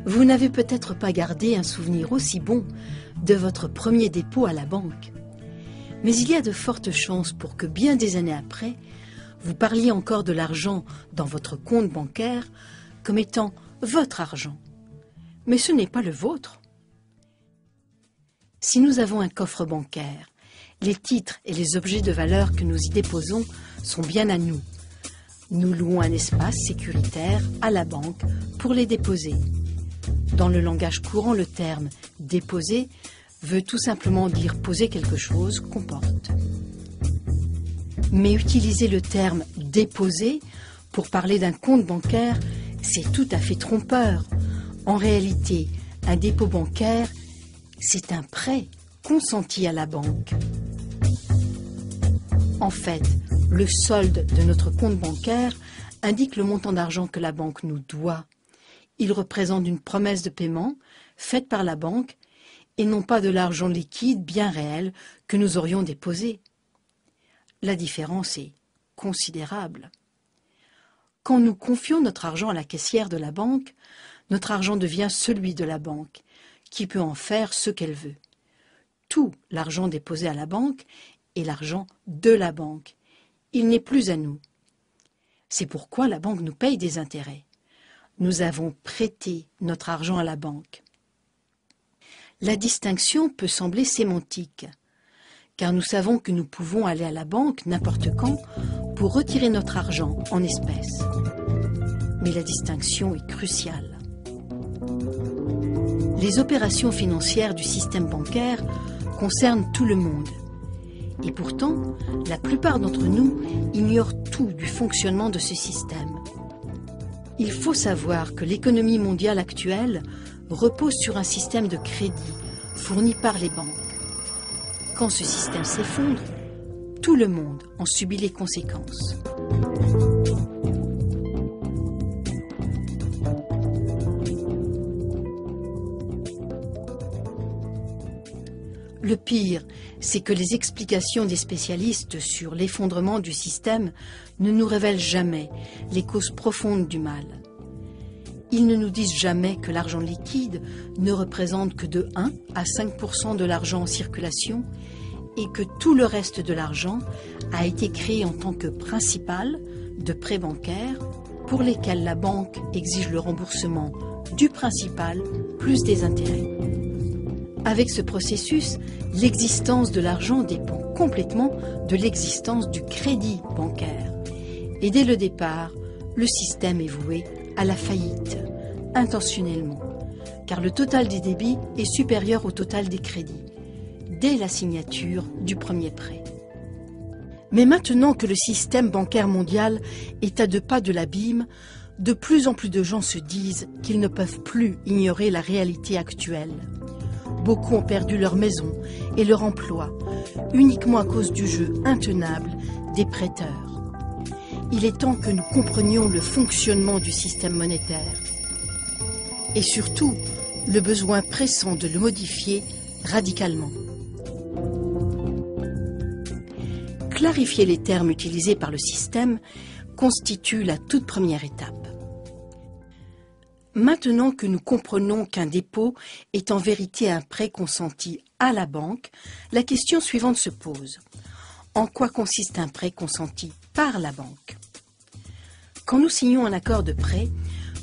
Vous n'avez peut-être pas gardé un souvenir aussi bon de votre premier dépôt à la banque. Mais il y a de fortes chances pour que bien des années après, vous parliez encore de l'argent dans votre compte bancaire comme étant votre argent. Mais ce n'est pas le vôtre. Si nous avons un coffre bancaire, les titres et les objets de valeur que nous y déposons sont bien à nous. Nous louons un espace sécuritaire à la banque pour les déposer. Dans le langage courant, le terme « déposer » veut tout simplement dire poser quelque chose qu'on porte. Mais utiliser le terme « déposer » pour parler d'un compte bancaire, c'est tout à fait trompeur. En réalité, un dépôt bancaire, c'est un prêt consenti à la banque. En fait, le solde de notre compte bancaire indique le montant d'argent que la banque nous doit. Il représente une promesse de paiement faite par la banque et non pas de l'argent liquide bien réel que nous aurions déposé. La différence est considérable. Quand nous confions notre argent à la caissière de la banque, notre argent devient celui de la banque, qui peut en faire ce qu'elle veut. Tout l'argent déposé à la banque est l'argent de la banque. Il n'est plus à nous. C'est pourquoi la banque nous paye des intérêts. Nous avons prêté notre argent à la banque. La distinction peut sembler sémantique, car nous savons que nous pouvons aller à la banque n'importe quand pour retirer notre argent en espèces. Mais la distinction est cruciale. Les opérations financières du système bancaire concernent tout le monde. Et pourtant, la plupart d'entre nous ignorent tout du fonctionnement de ce système. Il faut savoir que l'économie mondiale actuelle repose sur un système de crédit fourni par les banques. Quand ce système s'effondre, tout le monde en subit les conséquences. Le pire, c'est que les explications des spécialistes sur l'effondrement du système ne nous révèlent jamais les causes profondes du mal. Ils ne nous disent jamais que l'argent liquide ne représente que de 1 à 5% de l'argent en circulation et que tout le reste de l'argent a été créé en tant que principal de prêts bancaires pour lesquels la banque exige le remboursement du principal plus des intérêts. Avec ce processus, l'existence de l'argent dépend complètement de l'existence du crédit bancaire. Et dès le départ, le système est voué à la faillite, intentionnellement, car le total des débits est supérieur au total des crédits, dès la signature du premier prêt. Mais maintenant que le système bancaire mondial est à 2 pas de l'abîme, de plus en plus de gens se disent qu'ils ne peuvent plus ignorer la réalité actuelle. Beaucoup ont perdu leur maison et leur emploi, uniquement à cause du jeu intenable des prêteurs. Il est temps que nous comprenions le fonctionnement du système monétaire et surtout le besoin pressant de le modifier radicalement. Clarifier les termes utilisés par le système constitue la toute première étape. Maintenant que nous comprenons qu'un dépôt est en vérité un prêt consenti à la banque, la question suivante se pose. En quoi consiste un prêt consenti par la banque? Quand nous signons un accord de prêt,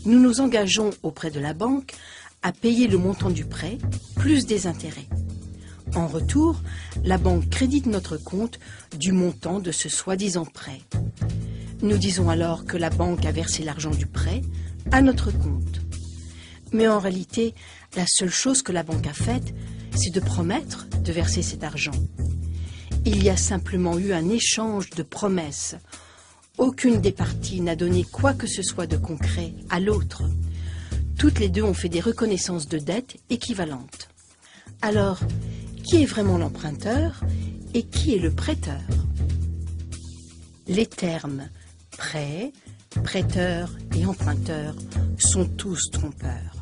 nous nous engageons auprès de la banque à payer le montant du prêt plus des intérêts. En retour, la banque crédite notre compte du montant de ce soi-disant prêt. Nous disons alors que la banque a versé l'argent du prêt à notre compte. Mais en réalité, la seule chose que la banque a faite, c'est de promettre de verser cet argent. Il y a simplement eu un échange de promesses. Aucune des parties n'a donné quoi que ce soit de concret à l'autre. Toutes les deux ont fait des reconnaissances de dettes équivalentes. Alors, qui est vraiment l'emprunteur et qui est le prêteur? Les termes prêt, prêteur et emprunteur sont tous trompeurs.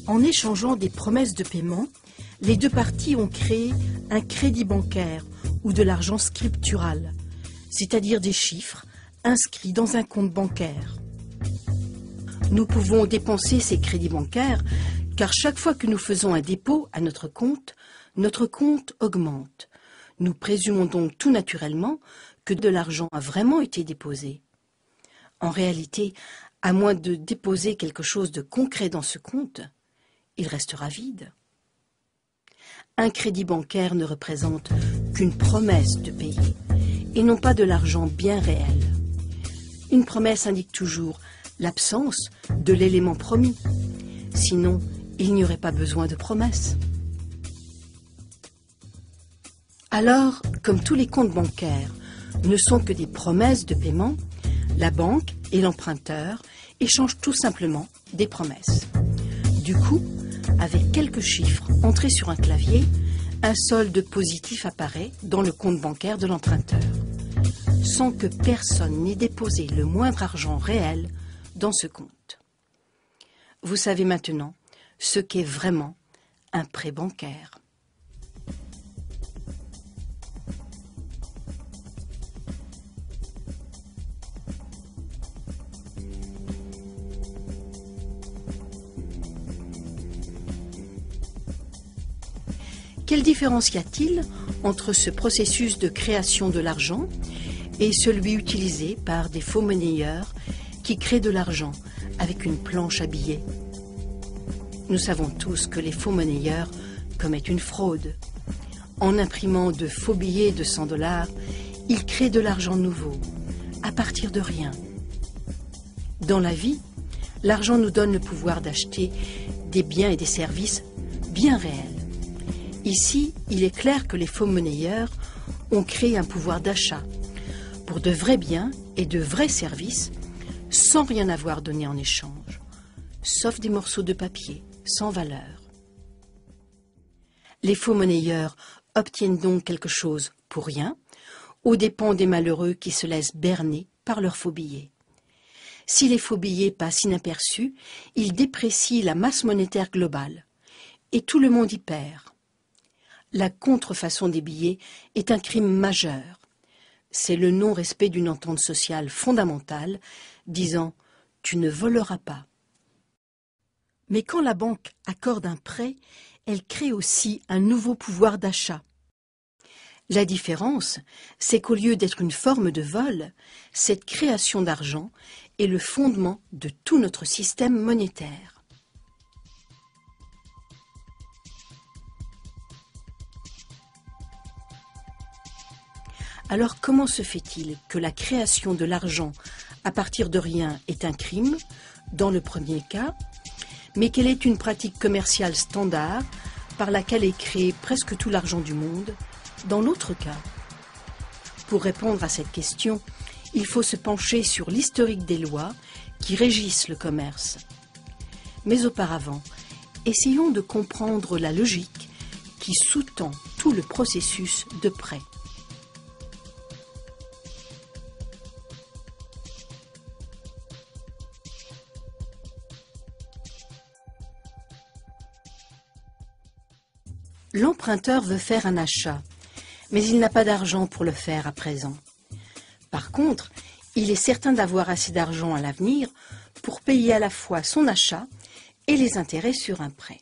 En échangeant des promesses de paiement, les deux parties ont créé un crédit bancaire ou de l'argent scriptural, c'est-à-dire des chiffres inscrits dans un compte bancaire. Nous pouvons dépenser ces crédits bancaires car chaque fois que nous faisons un dépôt à notre compte augmente. Nous présumons donc tout naturellement que de l'argent a vraiment été déposé. En réalité, à moins de déposer quelque chose de concret dans ce compte, il restera vide. Un crédit bancaire ne représente qu'une promesse de payer, et non pas de l'argent bien réel. Une promesse indique toujours l'absence de l'élément promis. Sinon, il n'y aurait pas besoin de promesse. Alors, comme tous les comptes bancaires ne sont que des promesses de paiement, la banque et l'emprunteur échangent tout simplement des promesses. Du coup, avec quelques chiffres entrés sur un clavier, un solde positif apparaît dans le compte bancaire de l'emprunteur, sans que personne n'ait déposé le moindre argent réel dans ce compte. Vous savez maintenant ce qu'est vraiment un prêt bancaire. Quelle différence y a-t-il entre ce processus de création de l'argent et celui utilisé par des faux monnayeurs qui créent de l'argent avec une planche à billets? Nous savons tous que les faux monnayeurs commettent une fraude. En imprimant de faux billets de 100 $, ils créent de l'argent nouveau, à partir de rien. Dans la vie, l'argent nous donne le pouvoir d'acheter des biens et des services bien réels. Ici, il est clair que les faux monnayeurs ont créé un pouvoir d'achat pour de vrais biens et de vrais services sans rien avoir donné en échange, sauf des morceaux de papier sans valeur. Les faux monnayeurs obtiennent donc quelque chose pour rien, aux dépens des malheureux qui se laissent berner par leurs faux billets. Si les faux billets passent inaperçus, ils déprécient la masse monétaire globale, et tout le monde y perd. La contrefaçon des billets est un crime majeur. C'est le non-respect d'une entente sociale fondamentale disant « tu ne voleras pas ». Mais quand la banque accorde un prêt, elle crée aussi un nouveau pouvoir d'achat. La différence, c'est qu'au lieu d'être une forme de vol, cette création d'argent est le fondement de tout notre système monétaire. Alors comment se fait-il que la création de l'argent à partir de rien est un crime, dans le premier cas, mais qu'elle est une pratique commerciale standard par laquelle est créé presque tout l'argent du monde, dans l'autre cas? Pour répondre à cette question, il faut se pencher sur l'historique des lois qui régissent le commerce. Mais auparavant, essayons de comprendre la logique qui sous-tend tout le processus de prêt. L'emprunteur veut faire un achat, mais il n'a pas d'argent pour le faire à présent. Par contre, il est certain d'avoir assez d'argent à l'avenir pour payer à la fois son achat et les intérêts sur un prêt.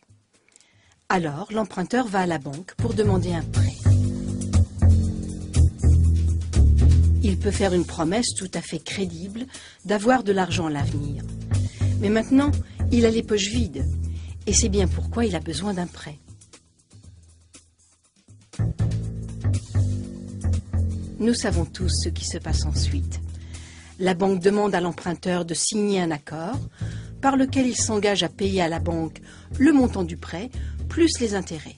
Alors, l'emprunteur va à la banque pour demander un prêt. Il peut faire une promesse tout à fait crédible d'avoir de l'argent à l'avenir. Mais maintenant, il a les poches vides, et c'est bien pourquoi il a besoin d'un prêt. Nous savons tous ce qui se passe ensuite. La banque demande à l'emprunteur de signer un accord par lequel il s'engage à payer à la banque le montant du prêt plus les intérêts.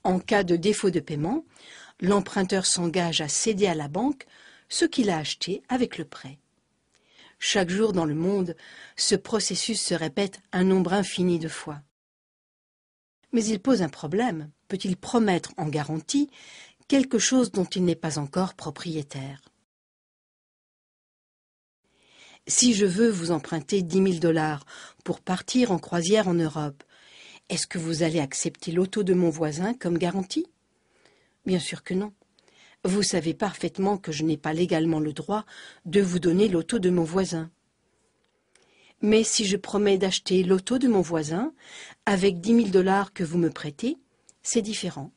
En cas de défaut de paiement, l'emprunteur s'engage à céder à la banque ce qu'il a acheté avec le prêt. Chaque jour dans le monde, ce processus se répète un nombre infini de fois. Mais il pose un problème. Peut-il promettre en garantie quelque chose dont il n'est pas encore propriétaire? Si je veux vous emprunter 10 000 $ pour partir en croisière en Europe, est-ce que vous allez accepter l'auto de mon voisin comme garantie? Bien sûr que non. Vous savez parfaitement que je n'ai pas légalement le droit de vous donner l'auto de mon voisin. Mais si je promets d'acheter l'auto de mon voisin avec 10 000 $ que vous me prêtez, c'est différent.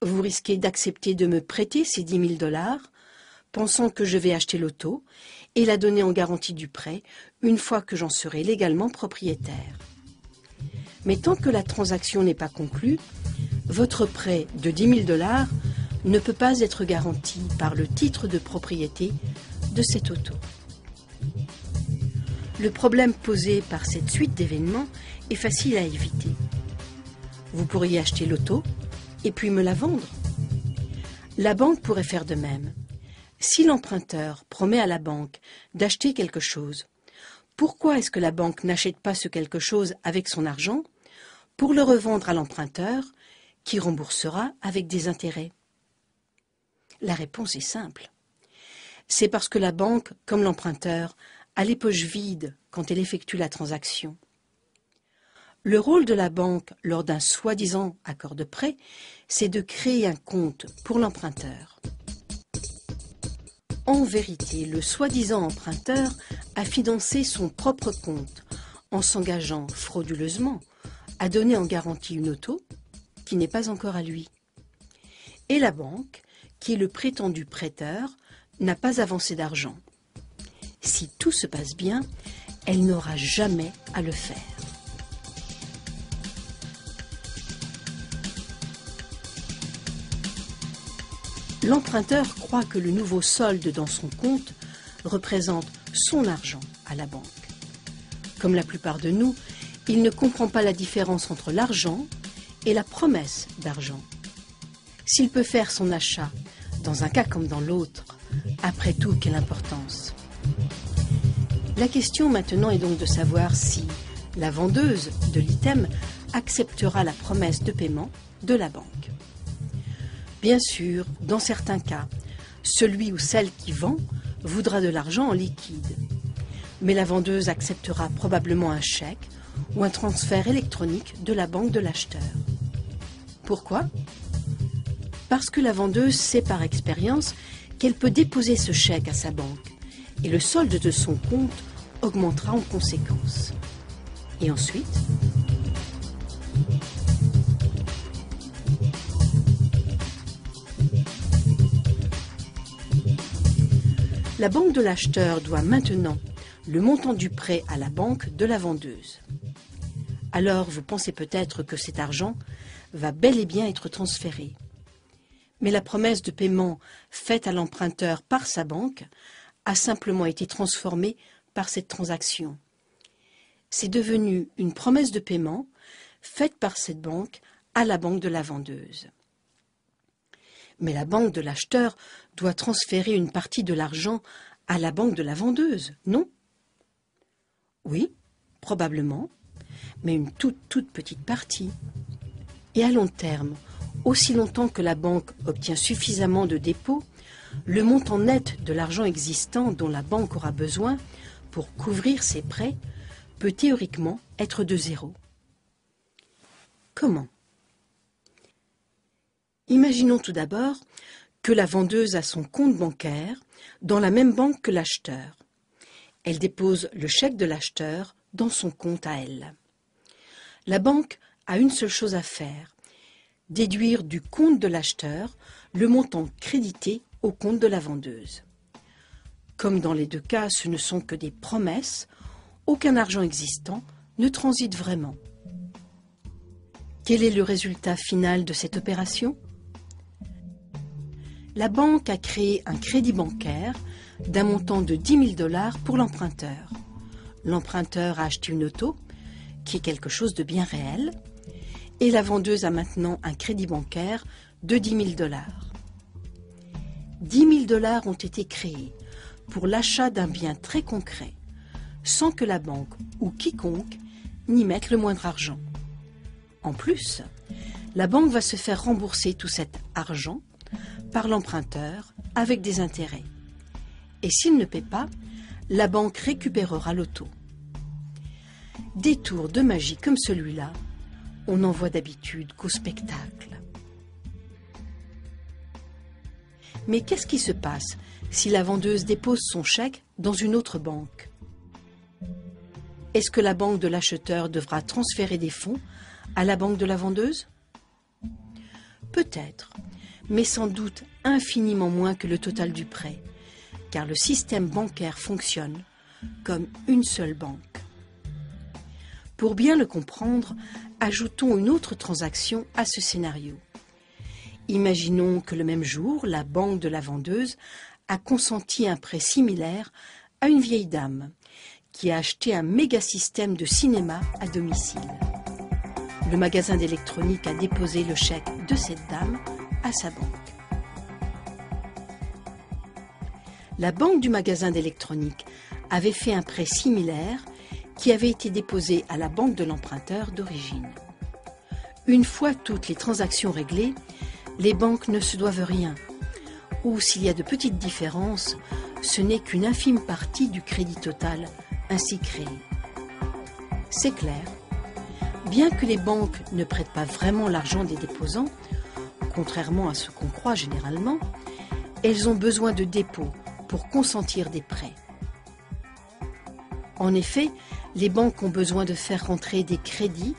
Vous risquez d'accepter de me prêter ces 10 000 $, pensant que je vais acheter l'auto et la donner en garantie du prêt une fois que j'en serai légalement propriétaire. Mais tant que la transaction n'est pas conclue, votre prêt de 10 000 $ ne peut pas être garanti par le titre de propriété de cette auto. Le problème posé par cette suite d'événements est facile à éviter. Vous pourriez acheter l'auto et puis me la vendre. La banque pourrait faire de même. Si l'emprunteur promet à la banque d'acheter quelque chose, pourquoi est-ce que la banque n'achète pas ce quelque chose avec son argent pour le revendre à l'emprunteur qui remboursera avec des intérêts? La réponse est simple. C'est parce que la banque, comme l'emprunteur, a les poches vides quand elle effectue la transaction. Le rôle de la banque lors d'un soi-disant accord de prêt, c'est de créer un compte pour l'emprunteur. En vérité, le soi-disant emprunteur a financé son propre compte en s'engageant frauduleusement à donner en garantie une auto qui n'est pas encore à lui. Et la banque, qui est le prétendu prêteur, n'a pas avancé d'argent. Si tout se passe bien, elle n'aura jamais à le faire. L'emprunteur croit que le nouveau solde dans son compte représente son argent à la banque. Comme la plupart de nous, il ne comprend pas la différence entre l'argent et la promesse d'argent. S'il peut faire son achat dans un cas comme dans l'autre, après tout, quelle importance? La question maintenant est donc de savoir si la vendeuse de l'item acceptera la promesse de paiement de la banque. Bien sûr, dans certains cas, celui ou celle qui vend voudra de l'argent en liquide, mais la vendeuse acceptera probablement un chèque ou un transfert électronique de la banque de l'acheteur. Pourquoi? Parce que la vendeuse sait par expérience qu'elle peut déposer ce chèque à sa banque et le solde de son compte augmentera en conséquence. Et ensuite, la banque de l'acheteur doit maintenant le montant du prêt à la banque de la vendeuse. Alors vous pensez peut-être que cet argent va bel et bien être transféré. Mais la promesse de paiement faite à l'emprunteur par sa banque a simplement été transformée par cette transaction. C'est devenu une promesse de paiement faite par cette banque à la banque de la vendeuse. Mais la banque de l'acheteur doit transférer une partie de l'argent à la banque de la vendeuse, non? Oui, probablement, mais une toute petite partie. Et à long terme, aussi longtemps que la banque obtient suffisamment de dépôts, le montant net de l'argent existant dont la banque aura besoin pour couvrir ses prêts peut théoriquement être de zéro. Comment? Imaginons tout d'abord que la vendeuse a son compte bancaire dans la même banque que l'acheteur. Elle dépose le chèque de l'acheteur dans son compte à elle. La banque a une seule chose à faire, déduire du compte de l'acheteur le montant crédité au compte de la vendeuse. Comme dans les deux cas, ce ne sont que des promesses, aucun argent existant ne transite vraiment. Quel est le résultat final de cette opération? La banque a créé un crédit bancaire d'un montant de 10 000 $ pour l'emprunteur. L'emprunteur a acheté une auto, qui est quelque chose de bien réel, et la vendeuse a maintenant un crédit bancaire de 10 000 $. 10 000 $ ont été créés pour l'achat d'un bien très concret, sans que la banque ou quiconque n'y mette le moindre argent. En plus, la banque va se faire rembourser tout cet argent par l'emprunteur avec des intérêts. Et s'il ne paie pas, la banque récupérera l'auto. Des tours de magie comme celui-là, on n'en voit d'habitude qu'au spectacle. Mais qu'est-ce qui se passe si la vendeuse dépose son chèque dans une autre banque? Est-ce que la banque de l'acheteur devra transférer des fonds à la banque de la vendeuse? Peut-être, mais sans doute infiniment moins que le total du prêt, car le système bancaire fonctionne comme une seule banque. Pour bien le comprendre, ajoutons une autre transaction à ce scénario. Imaginons que le même jour, la banque de la vendeuse a consenti un prêt similaire à une vieille dame qui a acheté un méga système de cinéma à domicile. Le magasin d'électronique a déposé le chèque de cette dame à sa banque. La banque du magasin d'électronique avait fait un prêt similaire qui avait été déposé à la banque de l'emprunteur d'origine. Une fois toutes les transactions réglées, les banques ne se doivent rien, ou s'il y a de petites différences, ce n'est qu'une infime partie du crédit total ainsi créé. C'est clair. Bien que les banques ne prêtent pas vraiment l'argent des déposants, contrairement à ce qu'on croit généralement, elles ont besoin de dépôts pour consentir des prêts. En effet, les banques ont besoin de faire rentrer des crédits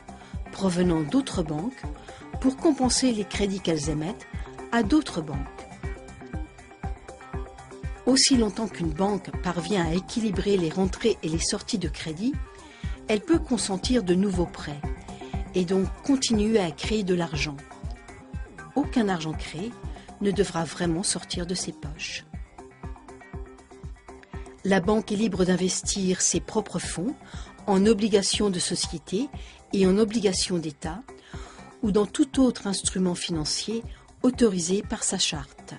provenant d'autres banques pour compenser les crédits qu'elles émettent à d'autres banques. Aussi longtemps qu'une banque parvient à équilibrer les rentrées et les sorties de crédit, elle peut consentir de nouveaux prêts et donc continuer à créer de l'argent. Aucun argent créé ne devra vraiment sortir de ses poches. La banque est libre d'investir ses propres fonds en obligations de société et en obligations d'État ou dans tout autre instrument financier autorisé par sa charte.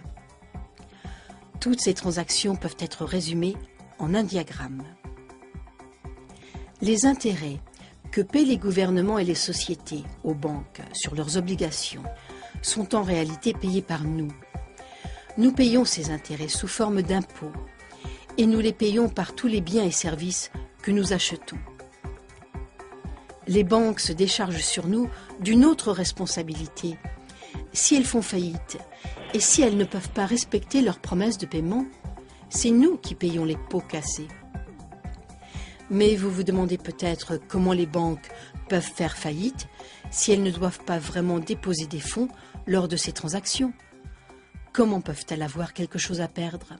Toutes ces transactions peuvent être résumées en un diagramme. Les intérêts que paient les gouvernements et les sociétés aux banques sur leurs obligations sont en réalité payés par nous. Nous payons ces intérêts sous forme d'impôts et nous les payons par tous les biens et services que nous achetons. Les banques se déchargent sur nous d'une autre responsabilité. Si elles font faillite et si elles ne peuvent pas respecter leurs promesses de paiement, c'est nous qui payons les pots cassés. Mais vous vous demandez peut-être comment les banques peuvent faire faillite si elles ne doivent pas vraiment déposer des fonds lors de ces transactions. Comment peuvent-elles avoir quelque chose à perdre?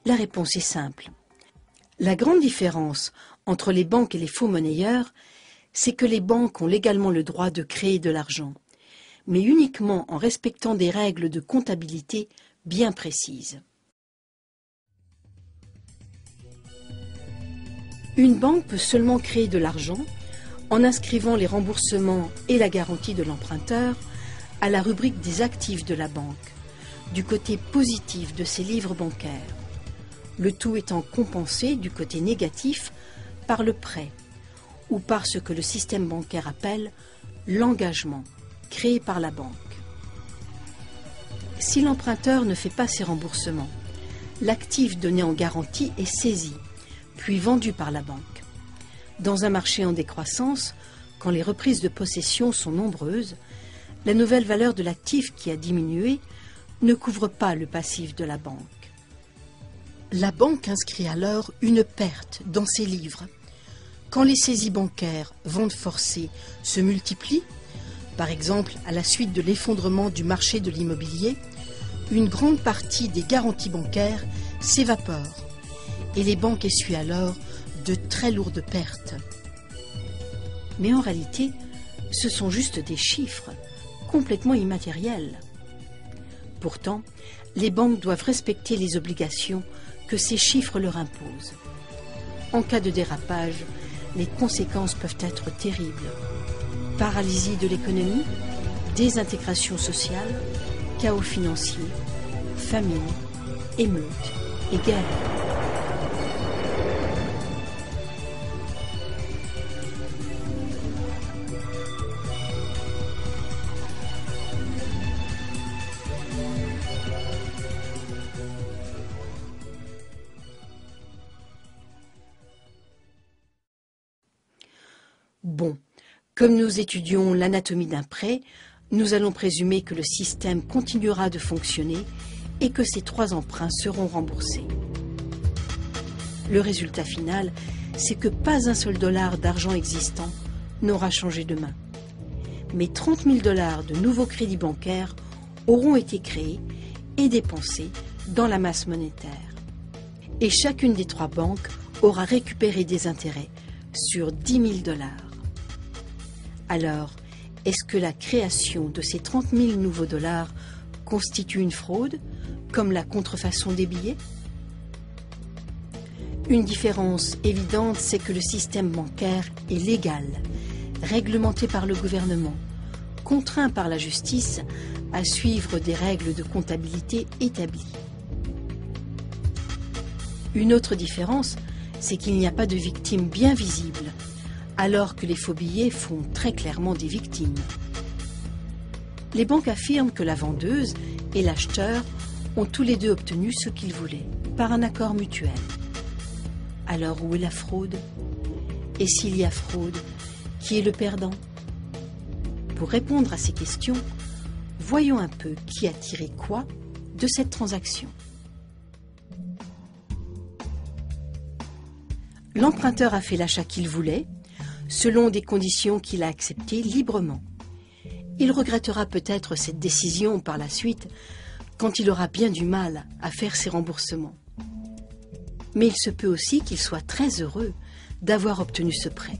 La réponse est simple. La grande différence entre les banques et les faux monnayeurs, c'est que les banques ont légalement le droit de créer de l'argent, mais uniquement en respectant des règles de comptabilité bien précises. Une banque peut seulement créer de l'argent en inscrivant les remboursements et la garantie de l'emprunteur à la rubrique des actifs de la banque, du côté positif de ses livres bancaires, le tout étant compensé du côté négatif par le prêt ou par ce que le système bancaire appelle l'engagement créé par la banque. Si l'emprunteur ne fait pas ses remboursements, l'actif donné en garantie est saisi, puis vendu par la banque. Dans un marché en décroissance, quand les reprises de possession sont nombreuses, la nouvelle valeur de l'actif qui a diminué ne couvre pas le passif de la banque. La banque inscrit alors une perte dans ses livres. Quand les saisies bancaires, ventes forcées, se multiplient, par exemple à la suite de l'effondrement du marché de l'immobilier, une grande partie des garanties bancaires s'évapore et les banques essuient alors de très lourdes pertes. Mais en réalité, ce sont juste des chiffres, complètement immatériels. Pourtant, les banques doivent respecter les obligations que ces chiffres leur imposent. En cas de dérapage, les conséquences peuvent être terribles. Paralysie de l'économie, désintégration sociale, chaos financier, famine, émeutes et guerre. Bon, comme nous étudions l'anatomie d'un prêt, nous allons présumer que le système continuera de fonctionner et que ces 3 emprunts seront remboursés. Le résultat final, c'est que pas un seul dollar d'argent existant n'aura changé de main. Mais 30 000 $ de nouveaux crédits bancaires auront été créés et dépensés dans la masse monétaire. Et chacune des 3 banques aura récupéré des intérêts sur 10 000 $. Alors, est-ce que la création de ces 30 000 nouveaux dollars constitue une fraude, comme la contrefaçon des billets? Une différence évidente, c'est que le système bancaire est légal, réglementé par le gouvernement, contraint par la justice à suivre des règles de comptabilité établies. Une autre différence, c'est qu'il n'y a pas de victimes bien visibles, alors que les faux billets font très clairement des victimes. Les banques affirment que la vendeuse et l'acheteur ont tous les deux obtenu ce qu'ils voulaient, par un accord mutuel. Alors où est la fraude? Et s'il y a fraude, qui est le perdant? Pour répondre à ces questions, voyons un peu qui a tiré quoi de cette transaction. L'emprunteur a fait l'achat qu'il voulait, selon des conditions qu'il a acceptées librement. Il regrettera peut-être cette décision par la suite, quand il aura bien du mal à faire ses remboursements. Mais il se peut aussi qu'il soit très heureux d'avoir obtenu ce prêt.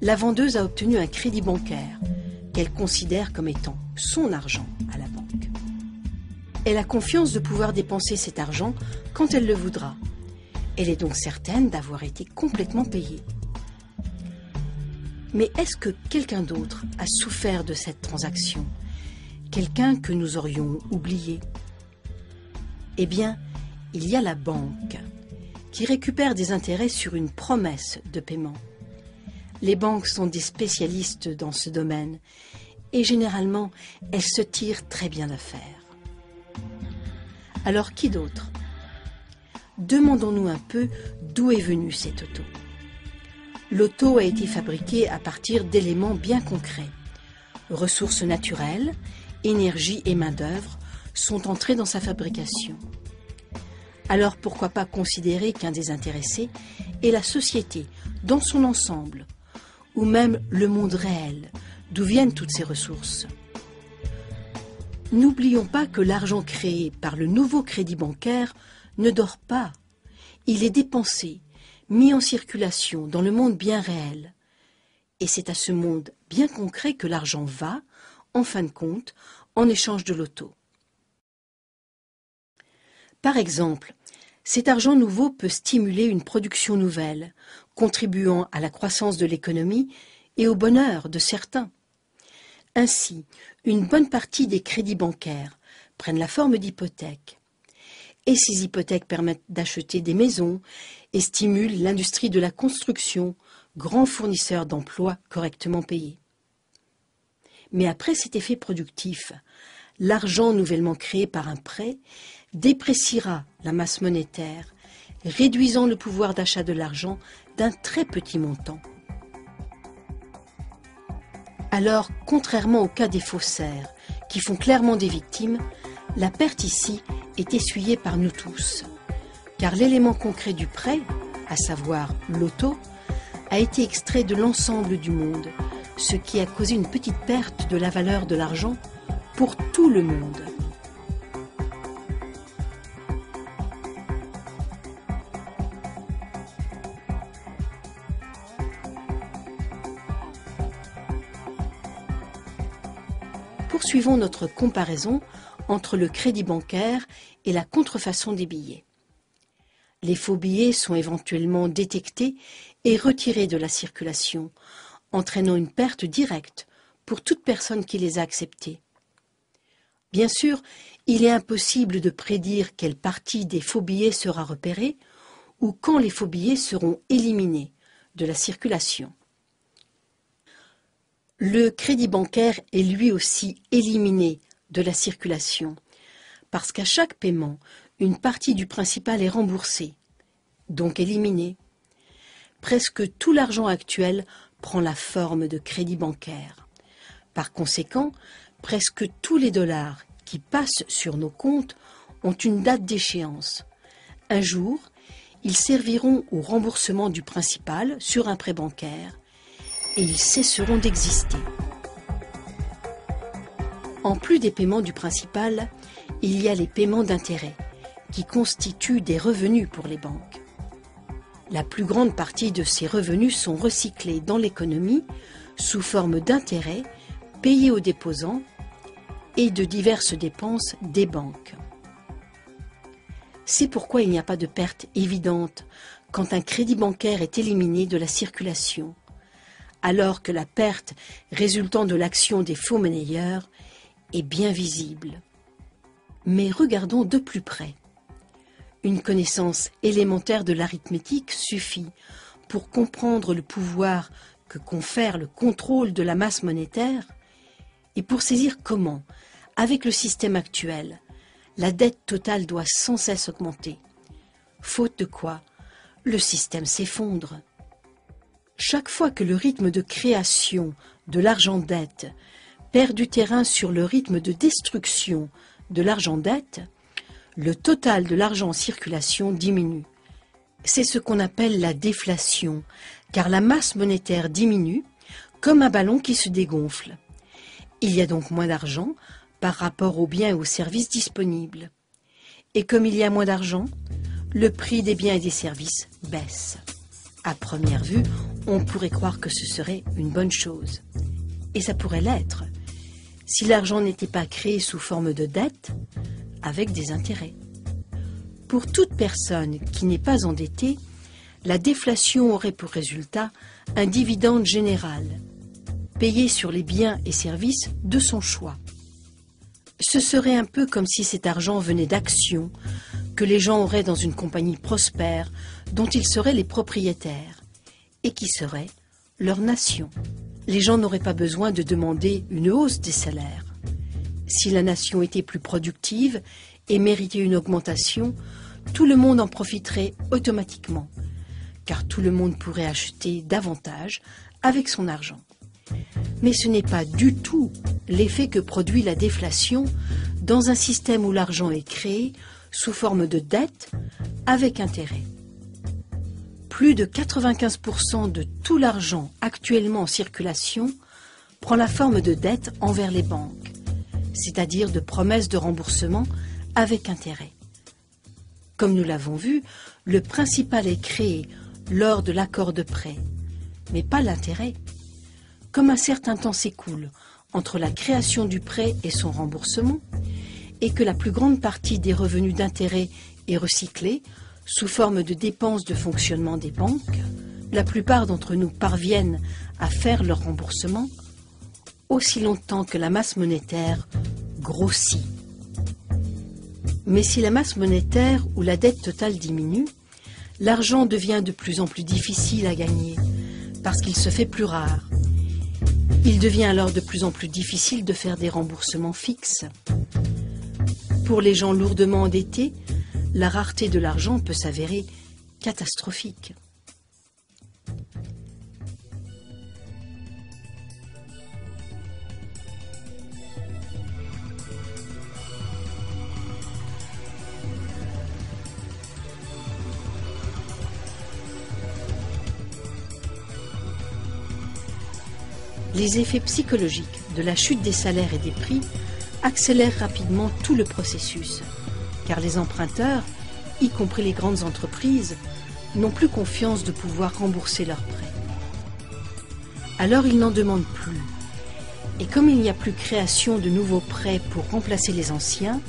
La vendeuse a obtenu un crédit bancaire qu'elle considère comme étant son argent à la banque. Elle a confiance de pouvoir dépenser cet argent quand elle le voudra. Elle est donc certaine d'avoir été complètement payée. Mais est-ce que quelqu'un d'autre a souffert de cette transaction? Quelqu'un que nous aurions oublié? Eh bien, il y a la banque qui récupère des intérêts sur une promesse de paiement. Les banques sont des spécialistes dans ce domaine et généralement, elles se tirent très bien d'affaire. Alors qui d'autre? Demandons-nous un peu d'où est venue cette auto. L'auto a été fabriquée à partir d'éléments bien concrets. Ressources naturelles, énergie et main-d'œuvre sont entrées dans sa fabrication. Alors pourquoi pas considérer qu'un des intéressés est la société dans son ensemble, ou même le monde réel, d'où viennent toutes ces ressources. N'oublions pas que l'argent créé par le nouveau crédit bancaire ne dort pas. Il est dépensé, mis en circulation dans le monde bien réel. Et c'est à ce monde bien concret que l'argent va, en fin de compte, en échange de l'auto. Par exemple, cet argent nouveau peut stimuler une production nouvelle, contribuant à la croissance de l'économie et au bonheur de certains. Ainsi, une bonne partie des crédits bancaires prennent la forme d'hypothèques. Et ces hypothèques permettent d'acheter des maisons et stimulent l'industrie de la construction, grand fournisseur d'emplois correctement payés. Mais après cet effet productif, l'argent nouvellement créé par un prêt dépréciera la masse monétaire, réduisant le pouvoir d'achat de l'argent d'un très petit montant. Alors, contrairement au cas des faussaires, qui font clairement des victimes, la perte ici est essuyée par nous tous, car l'élément concret du prêt, à savoir l'auto, a été extrait de l'ensemble du monde, ce qui a causé une petite perte de la valeur de l'argent pour tout le monde. Poursuivons notre comparaison entre le crédit bancaire et la contrefaçon des billets. Les faux billets sont éventuellement détectés et retirés de la circulation, entraînant une perte directe pour toute personne qui les a acceptés. Bien sûr, il est impossible de prédire quelle partie des faux billets sera repérée ou quand les faux billets seront éliminés de la circulation. Le crédit bancaire est lui aussi éliminé de la circulation, parce qu'à chaque paiement, une partie du principal est remboursée, donc éliminée. Presque tout l'argent actuel prend la forme de crédit bancaire. Par conséquent, presque tous les dollars qui passent sur nos comptes ont une date d'échéance. Un jour, Ils serviront au remboursement du principal sur un prêt bancaire et ils cesseront d'exister. En plus des paiements du principal, il y a les paiements d'intérêt qui constituent des revenus pour les banques. La plus grande partie de ces revenus sont recyclés dans l'économie sous forme d'intérêts payés aux déposants et de diverses dépenses des banques. C'est pourquoi il n'y a pas de perte évidente quand un crédit bancaire est éliminé de la circulation, alors que la perte résultant de l'action des faux monnayeurs est bien visible. Mais regardons de plus près. Une connaissance élémentaire de l'arithmétique suffit pour comprendre le pouvoir que confère le contrôle de la masse monétaire et pour saisir comment, avec le système actuel, la dette totale doit sans cesse augmenter. Faute de quoi, le système s'effondre. Chaque fois que le rythme de création de l'argent-dette perd du terrain sur le rythme de destruction de l'argent-dette, le total de l'argent en circulation diminue. C'est ce qu'on appelle la déflation, car la masse monétaire diminue comme un ballon qui se dégonfle. Il y a donc moins d'argent par rapport aux biens et aux services disponibles. Et comme il y a moins d'argent, le prix des biens et des services baisse. À première vue, on pourrait croire que ce serait une bonne chose. Et ça pourrait l'être, si l'argent n'était pas créé sous forme de dette, avec des intérêts. Pour toute personne qui n'est pas endettée, la déflation aurait pour résultat un dividende général, payé sur les biens et services de son choix. Ce serait un peu comme si cet argent venait d'actions que les gens auraient dans une compagnie prospère dont ils seraient les propriétaires et qui serait leur nation. Les gens n'auraient pas besoin de demander une hausse des salaires. Si la nation était plus productive et méritait une augmentation, tout le monde en profiterait automatiquement, car tout le monde pourrait acheter davantage avec son argent. Mais ce n'est pas du tout l'effet que produit la déflation dans un système où l'argent est créé sous forme de dette avec intérêt. Plus de 95% de tout l'argent actuellement en circulation prend la forme de dette envers les banques, c'est-à-dire de promesses de remboursement avec intérêt. Comme nous l'avons vu, le principal est créé lors de l'accord de prêt, mais pas l'intérêt. Comme un certain temps s'écoule entre la création du prêt et son remboursement, et que la plus grande partie des revenus d'intérêt est recyclée sous forme de dépenses de fonctionnement des banques, la plupart d'entre nous parviennent à faire leur remboursement aussi longtemps que la masse monétaire grossit. Mais si la masse monétaire ou la dette totale diminue, l'argent devient de plus en plus difficile à gagner parce qu'il se fait plus rare. Il devient alors de plus en plus difficile de faire des remboursements fixes. Pour les gens lourdement endettés, la rareté de l'argent peut s'avérer catastrophique. Les effets psychologiques de la chute des salaires et des prix accélèrent rapidement tout le processus, car les emprunteurs, y compris les grandes entreprises, n'ont plus confiance de pouvoir rembourser leurs prêts. Alors ils n'en demandent plus. Et comme il n'y a plus création de nouveaux prêts pour remplacer les anciens,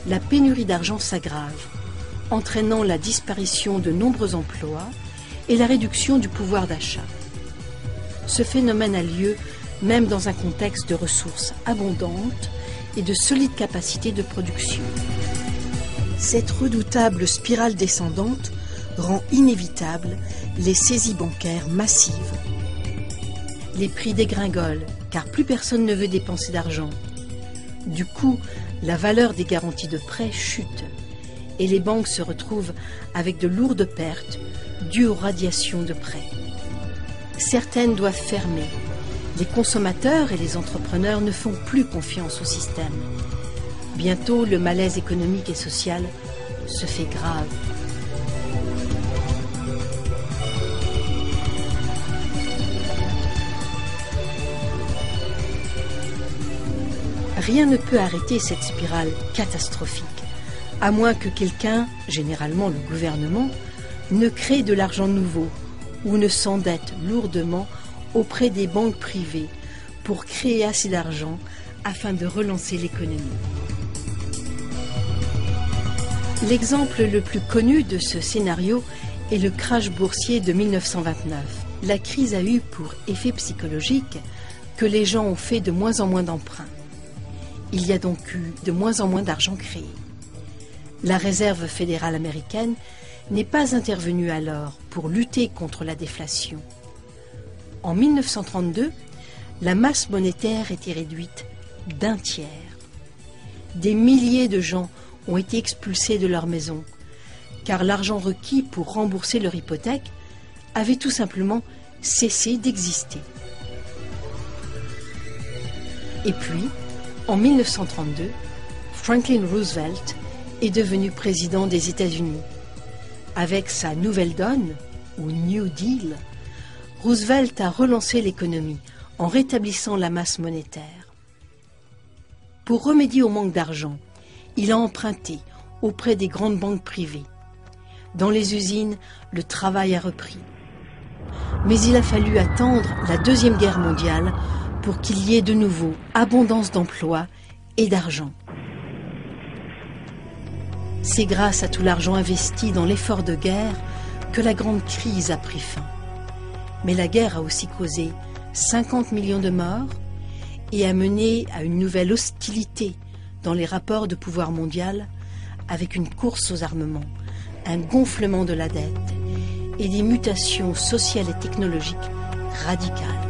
la pénurie d'argent s'aggrave, entraînant la disparition de nombreux emplois et la réduction du pouvoir d'achat. Ce phénomène a lieu même dans un contexte de ressources abondantes et de solides capacités de production. Cette redoutable spirale descendante rend inévitable les saisies bancaires massives. Les prix dégringolent, car plus personne ne veut dépenser d'argent. Du coup, la valeur des garanties de prêt chute, et les banques se retrouvent avec de lourdes pertes dues aux radiations de prêts. Certaines doivent fermer. Les consommateurs et les entrepreneurs ne font plus confiance au système. Bientôt, le malaise économique et social se fait grave. Rien ne peut arrêter cette spirale catastrophique, à moins que quelqu'un, généralement le gouvernement, ne crée de l'argent nouveau ou ne s'endette lourdement auprès des banques privées pour créer assez d'argent afin de relancer l'économie. L'exemple le plus connu de ce scénario est le crash boursier de 1929. La crise a eu pour effet psychologique que les gens ont fait de moins en moins d'emprunts. Il y a donc eu de moins en moins d'argent créé. La Réserve fédérale américaine n'est pas intervenue alors pour lutter contre la déflation. En 1932, la masse monétaire était réduite d'un tiers. Des milliers de gens ont été expulsés de leur maison, car l'argent requis pour rembourser leur hypothèque avait tout simplement cessé d'exister. Et puis, en 1932, Franklin Roosevelt est devenu président des États-Unis. Avec sa nouvelle donne, ou New Deal, Roosevelt a relancé l'économie en rétablissant la masse monétaire. Pour remédier au manque d'argent, il a emprunté auprès des grandes banques privées. Dans les usines, le travail a repris. Mais il a fallu attendre la Deuxième Guerre mondiale pour qu'il y ait de nouveau abondance d'emplois et d'argent. C'est grâce à tout l'argent investi dans l'effort de guerre que la grande crise a pris fin. Mais la guerre a aussi causé 50 millions de morts et a mené à une nouvelle hostilité dans les rapports de pouvoir mondial, avec une course aux armements, un gonflement de la dette et des mutations sociales et technologiques radicales.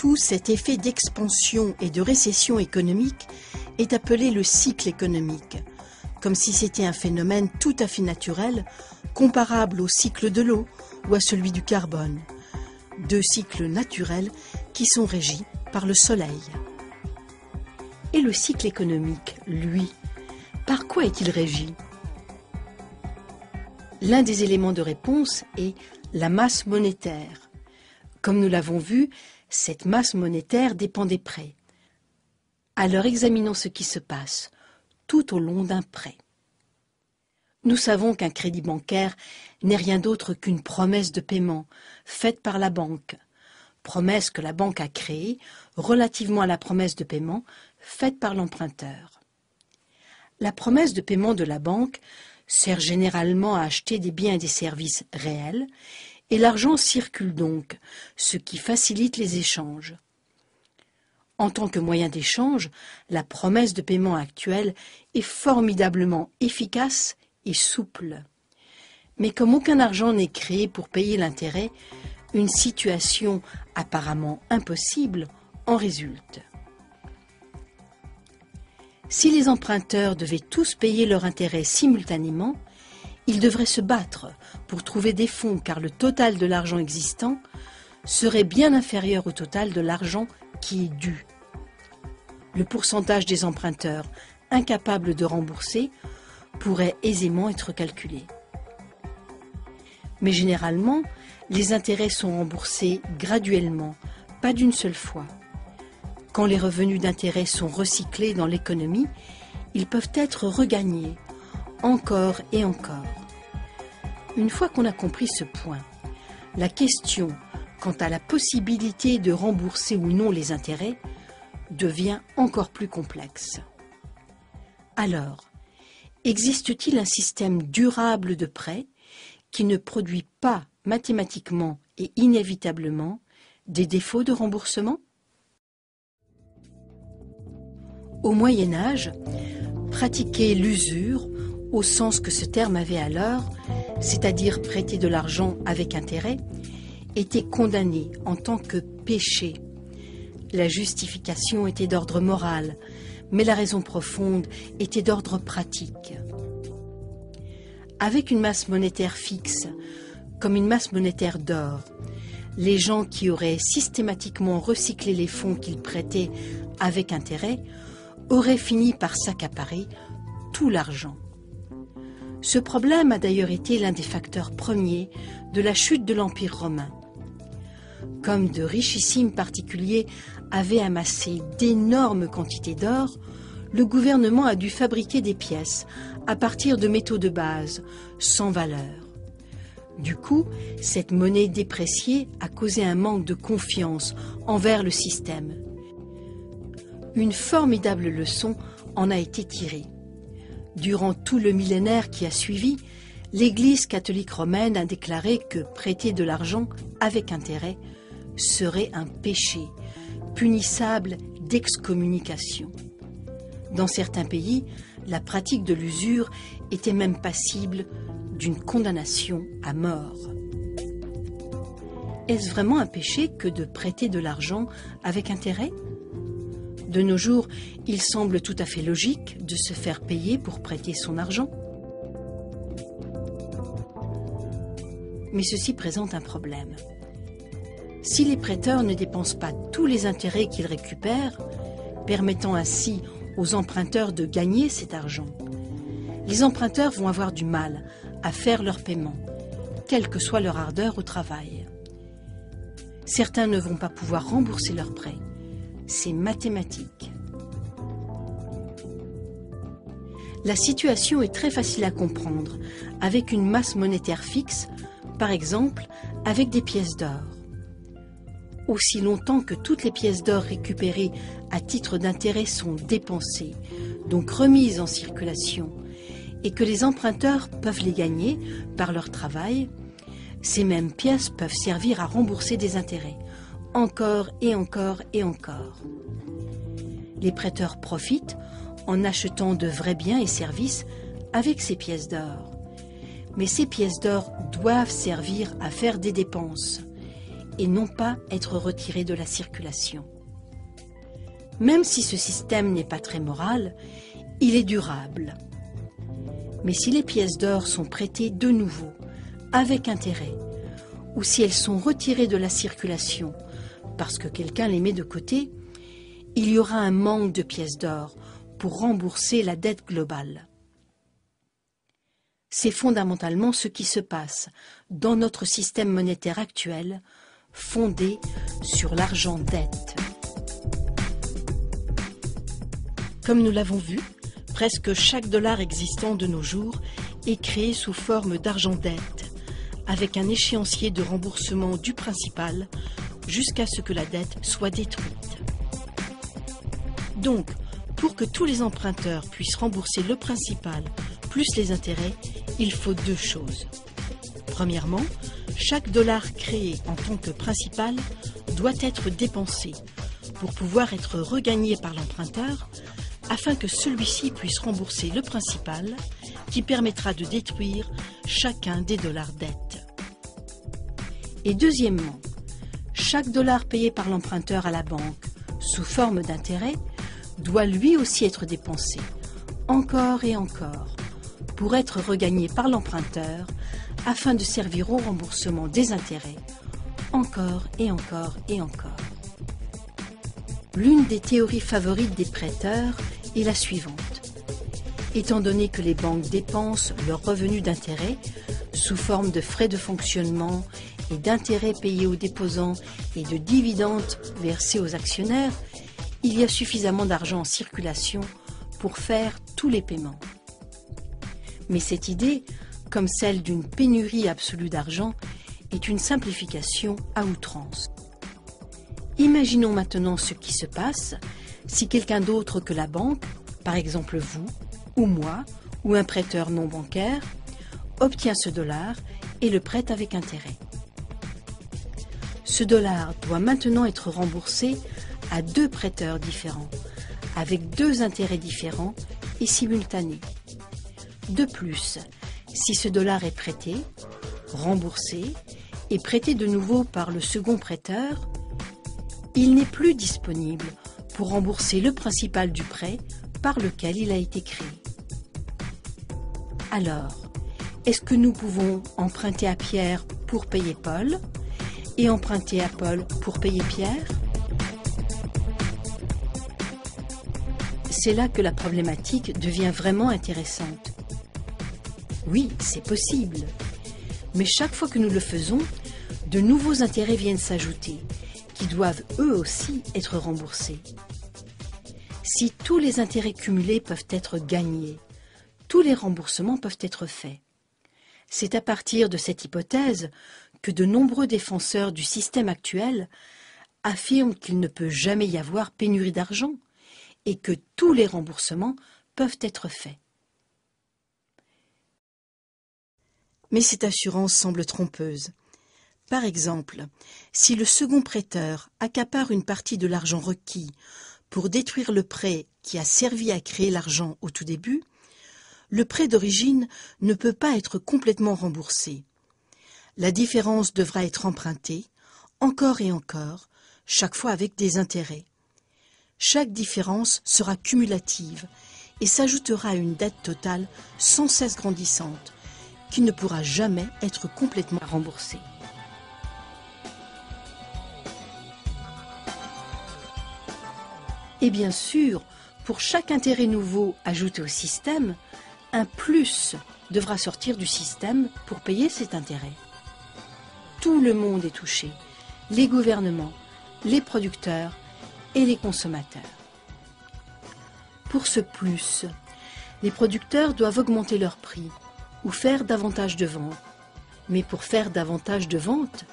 Tout cet effet d'expansion et de récession économique est appelé le cycle économique, comme si c'était un phénomène tout à fait naturel, comparable au cycle de l'eau ou à celui du carbone, deux cycles naturels qui sont régis par le soleil. Et le cycle économique, lui, par quoi est-il régi? L'un des éléments de réponse est la masse monétaire. Comme nous l'avons vu, cette masse monétaire dépend des prêts. Alors examinons ce qui se passe tout au long d'un prêt. Nous savons qu'un crédit bancaire n'est rien d'autre qu'une promesse de paiement faite par la banque, promesse que la banque a créée relativement à la promesse de paiement faite par l'emprunteur. La promesse de paiement de la banque sert généralement à acheter des biens et des services réels, et l'argent circule donc, ce qui facilite les échanges. En tant que moyen d'échange, la promesse de paiement actuelle est formidablement efficace et souple. Mais comme aucun argent n'est créé pour payer l'intérêt, une situation apparemment impossible en résulte. Si les emprunteurs devaient tous payer leur intérêt simultanément, ils devraient se battre pour trouver des fonds car le total de l'argent existant serait bien inférieur au total de l'argent qui est dû. Le pourcentage des emprunteurs incapables de rembourser pourrait aisément être calculé. Mais généralement, les intérêts sont remboursés graduellement, pas d'une seule fois. Quand les revenus d'intérêt sont recyclés dans l'économie, ils peuvent être regagnés, encore et encore. Une fois qu'on a compris ce point, la question quant à la possibilité de rembourser ou non les intérêts devient encore plus complexe. Alors, existe-t-il un système durable de prêt qui ne produit pas mathématiquement et inévitablement des défauts de remboursement? Au Moyen Âge, pratiquer l'usure, au sens que ce terme avait alors, c'est-à-dire prêter de l'argent avec intérêt, était condamné en tant que péché. La justification était d'ordre moral, mais la raison profonde était d'ordre pratique. Avec une masse monétaire fixe, comme une masse monétaire d'or, les gens qui auraient systématiquement recyclé les fonds qu'ils prêtaient avec intérêt auraient fini par s'accaparer tout l'argent. Ce problème a d'ailleurs été l'un des facteurs premiers de la chute de l'Empire romain. Comme de richissimes particuliers avaient amassé d'énormes quantités d'or, le gouvernement a dû fabriquer des pièces à partir de métaux de base, sans valeur. Du coup, cette monnaie dépréciée a causé un manque de confiance envers le système. Une formidable leçon en a été tirée. Durant tout le millénaire qui a suivi, l'Église catholique romaine a déclaré que prêter de l'argent avec intérêt serait un péché, punissable d'excommunication. Dans certains pays, la pratique de l'usure était même passible d'une condamnation à mort. Est-ce vraiment un péché que de prêter de l'argent avec intérêt? De nos jours, il semble tout à fait logique de se faire payer pour prêter son argent. Mais ceci présente un problème. Si les prêteurs ne dépensent pas tous les intérêts qu'ils récupèrent, permettant ainsi aux emprunteurs de gagner cet argent, les emprunteurs vont avoir du mal à faire leur paiement, quelle que soit leur ardeur au travail. Certains ne vont pas pouvoir rembourser leurs prêts. C'est mathématique. La situation est très facile à comprendre avec une masse monétaire fixe, par exemple avec des pièces d'or. Aussi longtemps que toutes les pièces d'or récupérées à titre d'intérêt sont dépensées, donc remises en circulation, et que les emprunteurs peuvent les gagner par leur travail, ces mêmes pièces peuvent servir à rembourser des intérêts, encore et encore et encore. Les prêteurs profitent en achetant de vrais biens et services avec ces pièces d'or. Mais ces pièces d'or doivent servir à faire des dépenses et non pas être retirées de la circulation. Même si ce système n'est pas très moral, il est durable. Mais si les pièces d'or sont prêtées de nouveau, avec intérêt, ou si elles sont retirées de la circulation parce que quelqu'un les met de côté, il y aura un manque de pièces d'or pour rembourser la dette globale. C'est fondamentalement ce qui se passe dans notre système monétaire actuel, fondé sur l'argent-dette. Comme nous l'avons vu, presque chaque dollar existant de nos jours est créé sous forme d'argent-dette, avec un échéancier de remboursement du principal jusqu'à ce que la dette soit détruite. Donc, pour que tous les emprunteurs puissent rembourser le principal plus les intérêts, il faut deux choses. Premièrement, chaque dollar créé en tant que principal doit être dépensé, pour pouvoir être regagné par l'emprunteur afin que celui-ci puisse rembourser le principal qui permettra de détruire chacun des dollars dettes. Et deuxièmement, chaque dollar payé par l'emprunteur à la banque sous forme d'intérêt doit lui aussi être dépensé, encore et encore, pour être regagné par l'emprunteur afin de servir au remboursement des intérêts, encore et encore et encore. L'une des théories favorites des prêteurs est la suivante. Étant donné que les banques dépensent leurs revenus d'intérêt sous forme de frais de fonctionnement et d'intérêts payés aux déposants et de dividendes versés aux actionnaires, il y a suffisamment d'argent en circulation pour faire tous les paiements. Mais cette idée, comme celle d'une pénurie absolue d'argent, est une simplification à outrance. Imaginons maintenant ce qui se passe si quelqu'un d'autre que la banque, par exemple vous, ou moi, ou un prêteur non bancaire, obtient ce dollar et le prête avec intérêt. Ce dollar doit maintenant être remboursé à deux prêteurs différents, avec deux intérêts différents et simultanés. De plus, si ce dollar est prêté, remboursé et prêté de nouveau par le second prêteur, il n'est plus disponible pour rembourser le principal du prêt par lequel il a été créé. Alors, est-ce que nous pouvons emprunter à Pierre pour payer Paul et emprunter à Paul pour payer Pierre? C'est là que la problématique devient vraiment intéressante. Oui, c'est possible. Mais chaque fois que nous le faisons, de nouveaux intérêts viennent s'ajouter, qui doivent eux aussi être remboursés. Si tous les intérêts cumulés peuvent être gagnés, tous les remboursements peuvent être faits. C'est à partir de cette hypothèse que de nombreux défenseurs du système actuel affirment qu'il ne peut jamais y avoir pénurie d'argent et que tous les remboursements peuvent être faits. Mais cette assurance semble trompeuse. Par exemple, si le second prêteur accapare une partie de l'argent requis pour détruire le prêt qui a servi à créer l'argent au tout début, le prêt d'origine ne peut pas être complètement remboursé. La différence devra être empruntée, encore et encore, chaque fois avec des intérêts. Chaque différence sera cumulative et s'ajoutera à une dette totale sans cesse grandissante, qui ne pourra jamais être complètement remboursée. Et bien sûr, pour chaque intérêt nouveau ajouté au système, un plus devra sortir du système pour payer cet intérêt. Tout le monde est touché, les gouvernements, les producteurs et les consommateurs. Pour ce plus, les producteurs doivent augmenter leurs prix ou faire davantage de ventes. Mais pour faire davantage de ventes,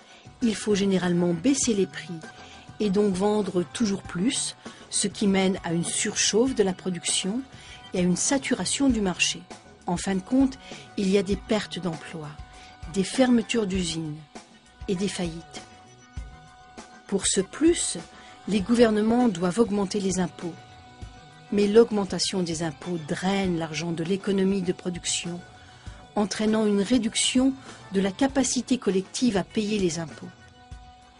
il faut généralement baisser les prix et donc vendre toujours plus, ce qui mène à une surchauffe de la production et à une saturation du marché. En fin de compte, il y a des pertes d'emplois, des fermetures d'usines et des faillites. Pour ce plus, les gouvernements doivent augmenter les impôts. Mais l'augmentation des impôts draine l'argent de l'économie de production, entraînant une réduction de la capacité collective à payer les impôts.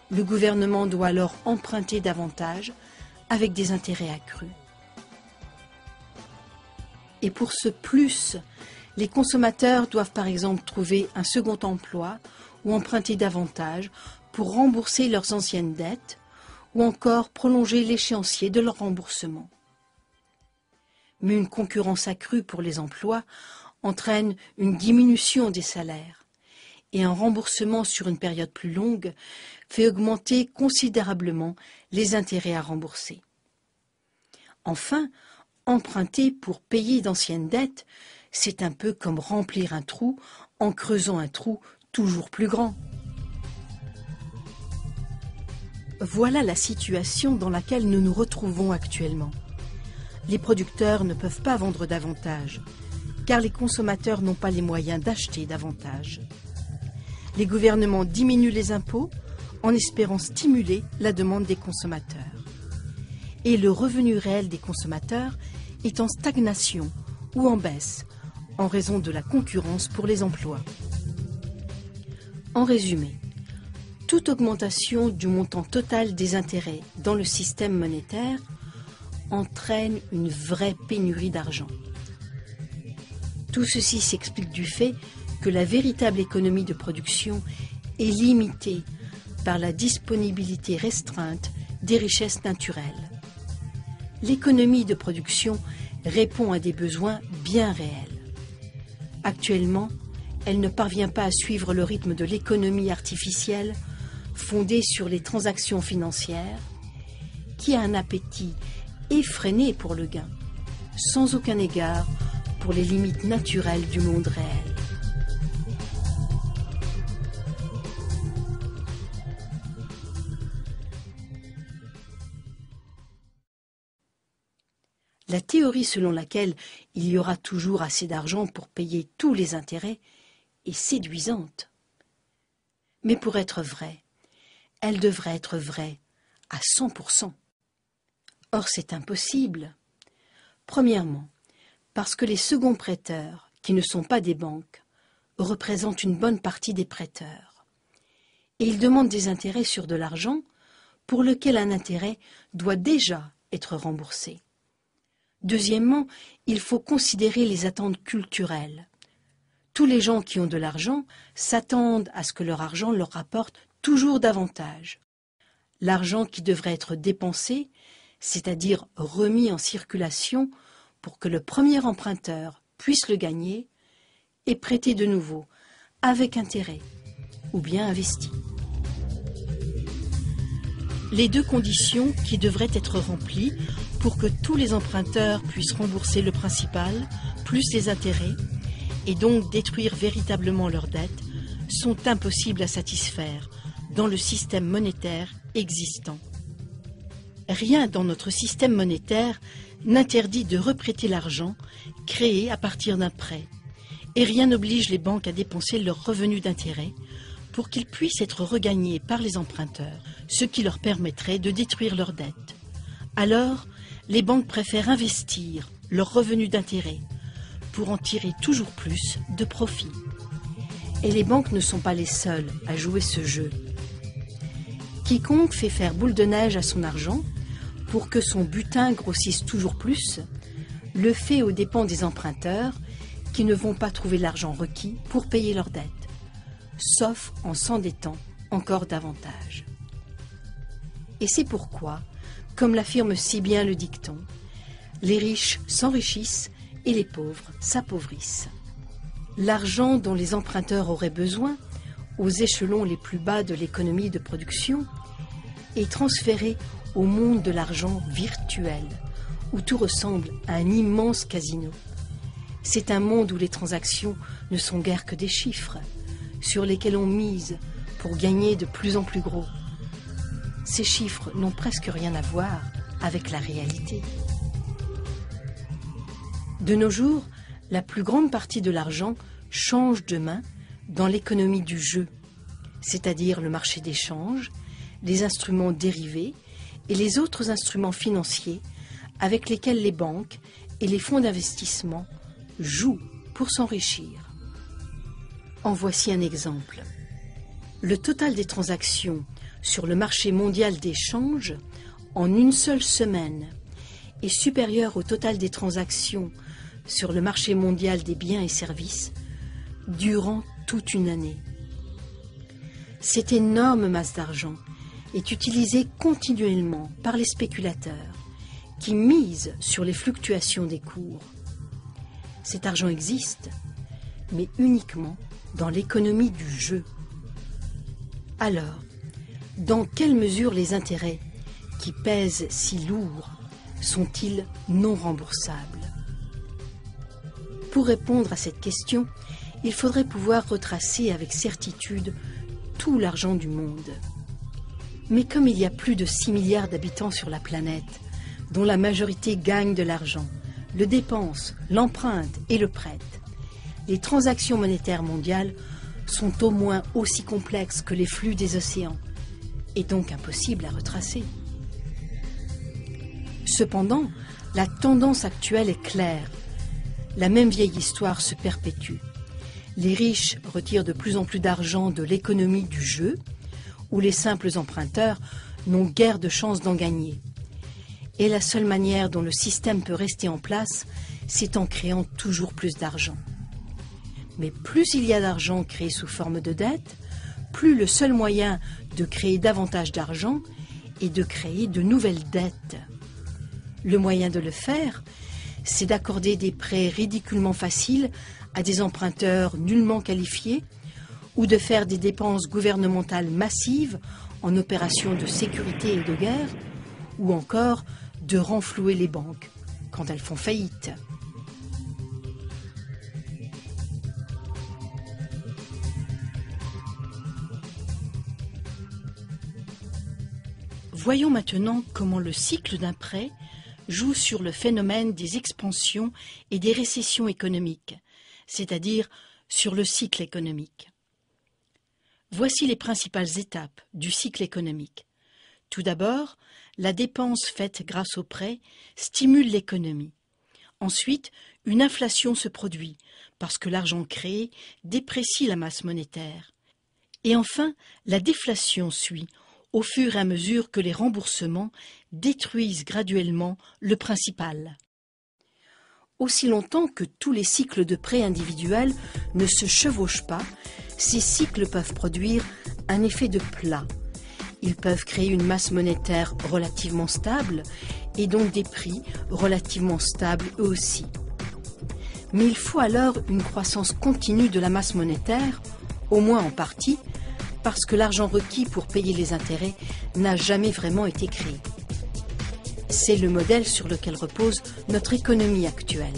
Le gouvernement doit alors emprunter davantage avec des intérêts accrus. Et pour ce plus, les consommateurs doivent par exemple trouver un second emploi ou emprunter davantage pour rembourser leurs anciennes dettes ou encore prolonger l'échéancier de leur remboursement. Mais une concurrence accrue pour les emplois entraîne une diminution des salaires et un remboursement sur une période plus longue fait augmenter considérablement les intérêts à rembourser. Enfin, emprunter pour payer d'anciennes dettes, c'est un peu comme remplir un trou en creusant un trou toujours plus grand. Voilà la situation dans laquelle nous nous retrouvons actuellement. Les producteurs ne peuvent pas vendre davantage, car les consommateurs n'ont pas les moyens d'acheter davantage. Les gouvernements diminuent les impôts en espérant stimuler la demande des consommateurs. et le revenu réel des consommateurs est en stagnation ou en baisse en raison de la concurrence pour les emplois. En résumé, toute augmentation du montant total des intérêts dans le système monétaire entraîne une vraie pénurie d'argent. Tout ceci s'explique du fait que la véritable économie de production est limitée par la disponibilité restreinte des richesses naturelles. L'économie de production répond à des besoins bien réels. Actuellement, elle ne parvient pas à suivre le rythme de l'économie artificielle fondée sur les transactions financières, qui a un appétit effréné pour le gain, sans aucun égard pour les limites naturelles du monde réel. La théorie selon laquelle il y aura toujours assez d'argent pour payer tous les intérêts est séduisante. Mais pour être vraie, elle devrait être vraie à 100%. Or, c'est impossible. Premièrement, parce que les seconds prêteurs, qui ne sont pas des banques, représentent une bonne partie des prêteurs. Et ils demandent des intérêts sur de l'argent pour lequel un intérêt doit déjà être remboursé. Deuxièmement, il faut considérer les attentes culturelles. Tous les gens qui ont de l'argent s'attendent à ce que leur argent leur rapporte toujours davantage. L'argent qui devrait être dépensé, c'est-à-dire remis en circulation pour que le premier emprunteur puisse le gagner, est prêté de nouveau, avec intérêt, ou bien investi. Les deux conditions qui devraient être remplies pour que tous les emprunteurs puissent rembourser le principal, plus les intérêts, et donc détruire véritablement leurs dettes, sont impossibles à satisfaire dans le système monétaire existant. Rien dans notre système monétaire n'interdit de reprêter l'argent créé à partir d'un prêt, et rien n'oblige les banques à dépenser leurs revenus d'intérêt pour qu'ils puissent être regagnés par les emprunteurs, ce qui leur permettrait de détruire leurs dettes. Alors, les banques préfèrent investir leurs revenus d'intérêt pour en tirer toujours plus de profit. Et les banques ne sont pas les seules à jouer ce jeu. Quiconque fait faire boule de neige à son argent pour que son butin grossisse toujours plus, le fait aux dépens des emprunteurs qui ne vont pas trouver l'argent requis pour payer leurs dettes, sauf en s'endettant encore davantage. Et c'est pourquoi, comme l'affirme si bien le dicton, les riches s'enrichissent et les pauvres s'appauvrissent. L'argent dont les emprunteurs auraient besoin, aux échelons les plus bas de l'économie de production, est transféré au monde de l'argent virtuel, où tout ressemble à un immense casino. C'est un monde où les transactions ne sont guère que des chiffres, sur lesquels on mise pour gagner de plus en plus gros. Ces chiffres n'ont presque rien à voir avec la réalité. De nos jours, la plus grande partie de l'argent change de main dans l'économie du jeu, c'est-à-dire le marché d'échange, les instruments dérivés et les autres instruments financiers avec lesquels les banques et les fonds d'investissement jouent pour s'enrichir. En voici un exemple. Le total des transactions sur le marché mondial d'échange en une seule semaine est supérieur au total des transactions sur le marché mondial des biens et services durant toute une année. Cette énorme masse d'argent est utilisée continuellement par les spéculateurs qui misent sur les fluctuations des cours. Cet argent existe, mais uniquement dans l'économie du jeu. Alors, dans quelle mesure les intérêts, qui pèsent si lourd, sont-ils non remboursables? Pour répondre à cette question, il faudrait pouvoir retracer avec certitude tout l'argent du monde. Mais comme il y a plus de 6 milliards d'habitants sur la planète, dont la majorité gagne de l'argent, le dépense, l'emprunte et le prête, les transactions monétaires mondiales sont au moins aussi complexes que les flux des océans, et donc impossibles à retracer. Cependant, la tendance actuelle est claire. La même vieille histoire se perpétue. Les riches retirent de plus en plus d'argent de l'économie du jeu, où les simples emprunteurs n'ont guère de chance d'en gagner. Et la seule manière dont le système peut rester en place, c'est en créant toujours plus d'argent. Mais plus il y a d'argent créé sous forme de dette, plus le seul moyen de créer davantage d'argent est de créer de nouvelles dettes. Le moyen de le faire, c'est d'accorder des prêts ridiculement faciles à des emprunteurs nullement qualifiés ou de faire des dépenses gouvernementales massives en opérations de sécurité et de guerre, ou encore de renflouer les banques quand elles font faillite. Voyons maintenant comment le cycle d'un prêt joue sur le phénomène des expansions et des récessions économiques, c'est-à-dire sur le cycle économique. Voici les principales étapes du cycle économique. Tout d'abord, la dépense faite grâce au prêt stimule l'économie. Ensuite, une inflation se produit parce que l'argent créé déprécie la masse monétaire. Et enfin, la déflation suit au fur et à mesure que les remboursements détruisent graduellement le principal. Aussi longtemps que tous les cycles de prêts individuels ne se chevauchent pas, ces cycles peuvent produire un effet de plat. Ils peuvent créer une masse monétaire relativement stable et donc des prix relativement stables eux aussi. Mais il faut alors une croissance continue de la masse monétaire, au moins en partie, parce que l'argent requis pour payer les intérêts n'a jamais vraiment été créé. C'est le modèle sur lequel repose notre économie actuelle.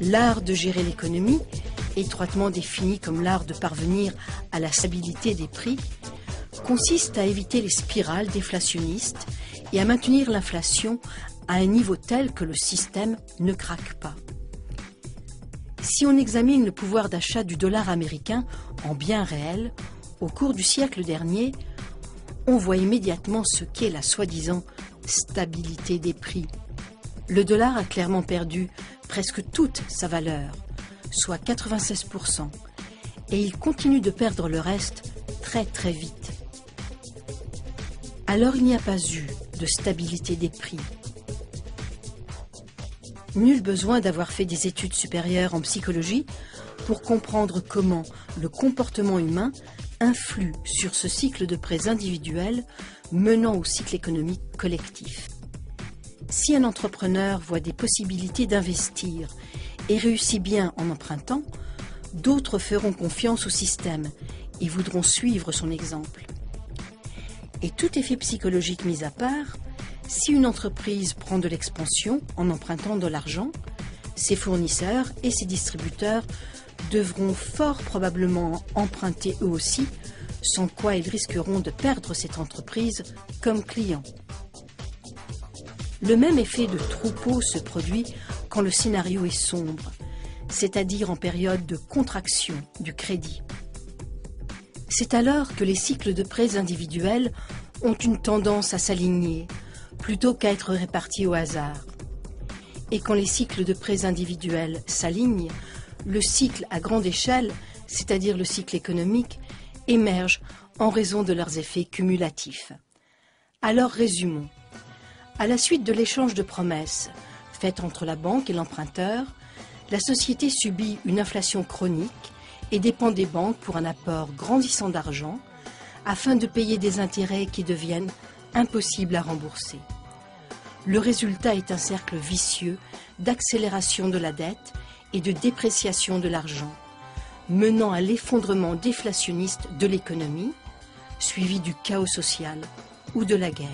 L'art de gérer l'économie, étroitement défini comme l'art de parvenir à la stabilité des prix, consiste à éviter les spirales déflationnistes et à maintenir l'inflation à un niveau tel que le système ne craque pas. Si on examine le pouvoir d'achat du dollar américain en biens réels, au cours du siècle dernier, on voit immédiatement ce qu'est la soi-disant stabilité des prix. Le dollar a clairement perdu presque toute sa valeur, soit 96%, et il continue de perdre le reste très très vite. Alors il n'y a pas eu de stabilité des prix. Nul besoin d'avoir fait des études supérieures en psychologie pour comprendre comment le comportement humain influe sur ce cycle de prêts individuels menant au cycle économique collectif. Si un entrepreneur voit des possibilités d'investir et réussit bien en empruntant, d'autres feront confiance au système et voudront suivre son exemple. Et tout effet psychologique mis à part, si une entreprise prend de l'expansion en empruntant de l'argent, ses fournisseurs et ses distributeurs devront fort probablement emprunter eux aussi, sans quoi ils risqueront de perdre cette entreprise comme client. Le même effet de troupeau se produit quand le scénario est sombre, c'est-à-dire en période de contraction du crédit. C'est alors que les cycles de prêts individuels ont une tendance à s'aligner, plutôt qu'à être répartis au hasard. Et quand les cycles de prêts individuels s'alignent, le cycle à grande échelle, c'est-à-dire le cycle économique, émerge en raison de leurs effets cumulatifs. Alors résumons. À la suite de l'échange de promesses faites entre la banque et l'emprunteur, la société subit une inflation chronique et dépend des banques pour un apport grandissant d'argent afin de payer des intérêts qui deviennent impossibles à rembourser. Le résultat est un cercle vicieux d'accélération de la dette et de dépréciation de l'argent, menant à l'effondrement déflationniste de l'économie, suivi du chaos social ou de la guerre.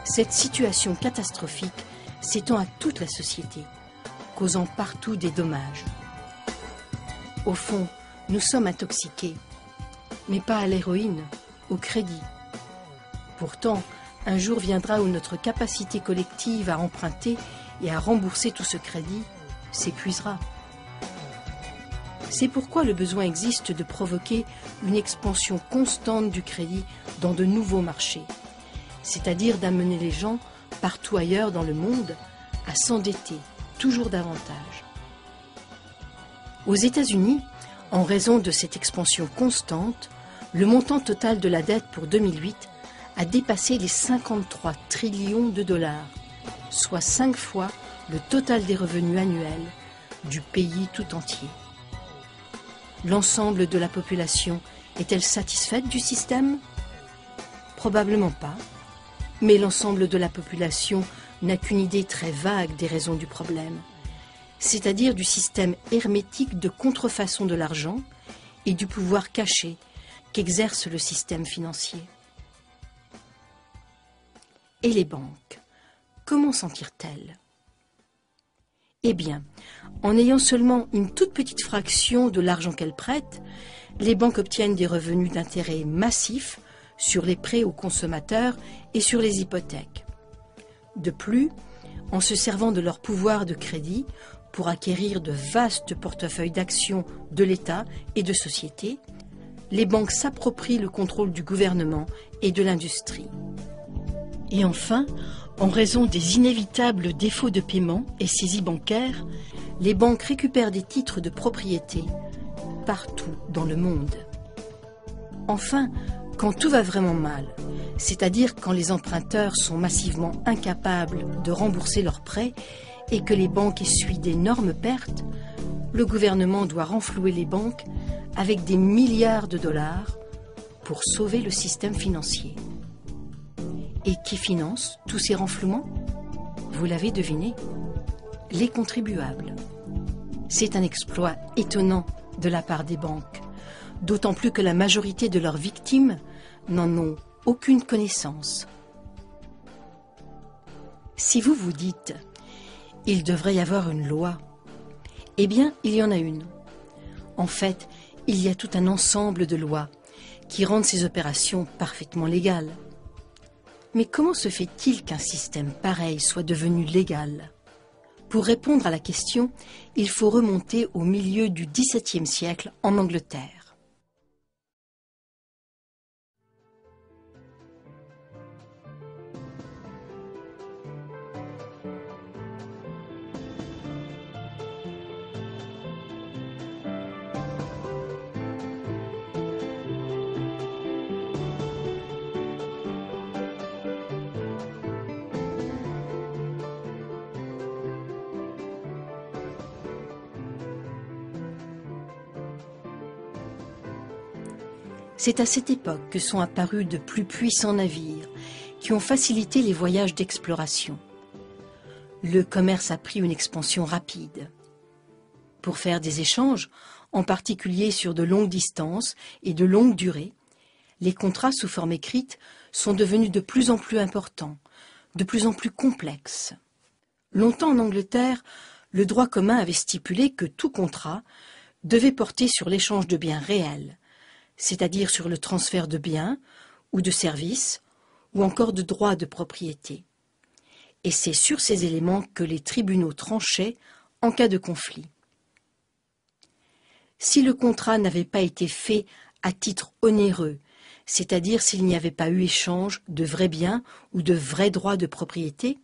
Cette situation catastrophique s'étend à toute la société, causant partout des dommages. Au fond, nous sommes intoxiqués, mais pas à l'héroïne, au crédit. Pourtant, un jour viendra où notre capacité collective à emprunter et à rembourser tout ce crédit s'épuisera. C'est pourquoi le besoin existe de provoquer une expansion constante du crédit dans de nouveaux marchés. c'est-à-dire d'amener les gens partout ailleurs dans le monde à s'endetter toujours davantage. Aux États-Unis, en raison de cette expansion constante, le montant total de la dette pour 2008 a dépassé les 53 trillions de dollars, soit 5 fois le total des revenus annuels du pays tout entier. L'ensemble de la population est-elle satisfaite du système? Probablement pas, mais l'ensemble de la population n'a qu'une idée très vague des raisons du problème, c'est-à-dire du système hermétique de contrefaçon de l'argent et du pouvoir caché qu'exerce le système financier. Et les banques, comment s'en tirent-elles? Eh bien, en ayant seulement une toute petite fraction de l'argent qu'elles prêtent, les banques obtiennent des revenus d'intérêt massifs sur les prêts aux consommateurs et sur les hypothèques. De plus, en se servant de leur pouvoir de crédit pour acquérir de vastes portefeuilles d'actions de l'État et de sociétés, les banques s'approprient le contrôle du gouvernement et de l'industrie. Et enfin, en raison des inévitables défauts de paiement et saisies bancaires, les banques récupèrent des titres de propriété partout dans le monde. Enfin, quand tout va vraiment mal, c'est-à-dire quand les emprunteurs sont massivement incapables de rembourser leurs prêts et que les banques essuient d'énormes pertes, le gouvernement doit renflouer les banques avec des milliards de dollars pour sauver le système financier. Et qui finance tous ces renflouements? Vous l'avez deviné, les contribuables. C'est un exploit étonnant de la part des banques, d'autant plus que la majorité de leurs victimes n'en ont aucune connaissance. Si vous vous dites « il devrait y avoir une loi », eh bien, il y en a une. En fait, il y a tout un ensemble de lois qui rendent ces opérations parfaitement légales. Mais comment se fait-il qu'un système pareil soit devenu légal? Pour répondre à la question, il faut remonter au milieu du XVIIe siècle en Angleterre. C'est à cette époque que sont apparus de plus puissants navires qui ont facilité les voyages d'exploration. Le commerce a pris une expansion rapide. Pour faire des échanges, en particulier sur de longues distances et de longue durée, les contrats sous forme écrite sont devenus de plus en plus importants, de plus en plus complexes. Longtemps en Angleterre, le droit commun avait stipulé que tout contrat devait porter sur l'échange de biens réels, c'est-à-dire sur le transfert de biens ou de services ou encore de droits de propriété. Et c'est sur ces éléments que les tribunaux tranchaient en cas de conflit. Si le contrat n'avait pas été fait à titre onéreux, c'est-à-dire s'il n'y avait pas eu échange de vrais biens ou de vrais droits de propriété,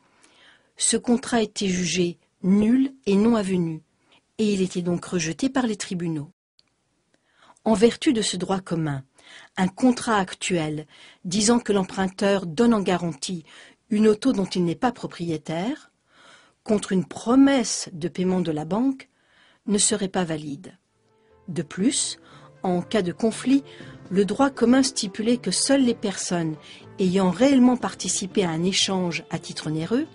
ce contrat était jugé nul et non avenu, et il était donc rejeté par les tribunaux. En vertu de ce droit commun, un contrat actuel disant que l'emprunteur donne en garantie une auto dont il n'est pas propriétaire, contre une promesse de paiement de la banque, ne serait pas valide. De plus, en cas de conflit, le droit commun stipulait que seules les personnes ayant réellement participé à un échange à titre onéreux,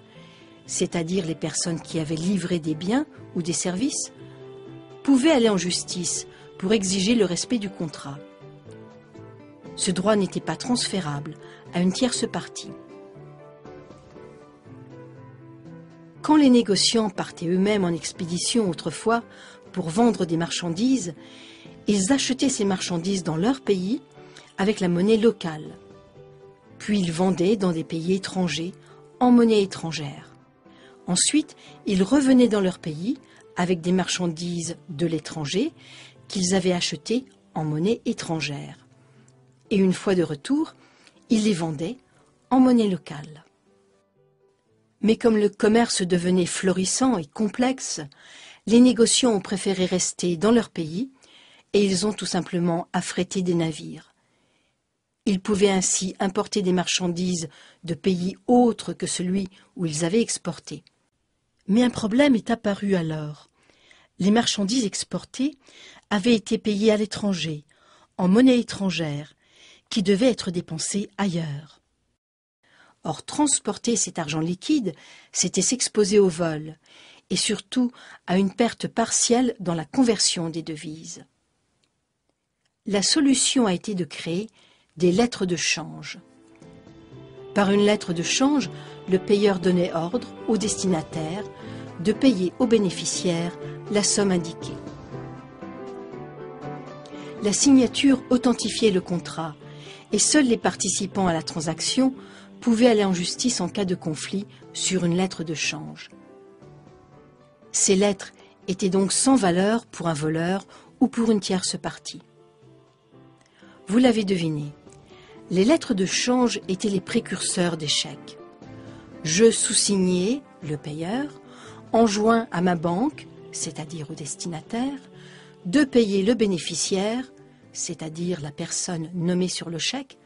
c'est-à-dire les personnes qui avaient livré des biens ou des services, pouvaient aller en justice pour exiger le respect du contrat. Ce droit n'était pas transférable à une tierce partie. Quand les négociants partaient eux-mêmes en expédition autrefois pour vendre des marchandises, ils achetaient ces marchandises dans leur pays avec la monnaie locale. Puis ils vendaient dans des pays étrangers en monnaie étrangère. Ensuite, ils revenaient dans leur pays avec des marchandises de l'étranger qu'ils avaient achetées en monnaie étrangère. Et une fois de retour, ils les vendaient en monnaie locale. Mais comme le commerce devenait florissant et complexe, les négociants ont préféré rester dans leur pays et ils ont tout simplement affrété des navires. Ils pouvaient ainsi importer des marchandises de pays autres que celui où ils avaient exporté. Mais un problème est apparu alors. Les marchandises exportées avaient été payées à l'étranger, en monnaie étrangère, qui devait être dépensée ailleurs. Or, transporter cet argent liquide, c'était s'exposer au vol, et surtout à une perte partielle dans la conversion des devises. La solution a été de créer des lettres de change. Par une lettre de change, le payeur donnait ordre au destinataire de payer au bénéficiaire la somme indiquée. La signature authentifiait le contrat et seuls les participants à la transaction pouvaient aller en justice en cas de conflit sur une lettre de change. Ces lettres étaient donc sans valeur pour un voleur ou pour une tierce partie. Vous l'avez deviné, les lettres de change étaient les précurseurs des chèques. Je sous-signais, le payeur, enjoint à ma banque, c'est-à-dire au destinataire, de payer le bénéficiaire, c'est-à-dire la personne nommée sur le chèque,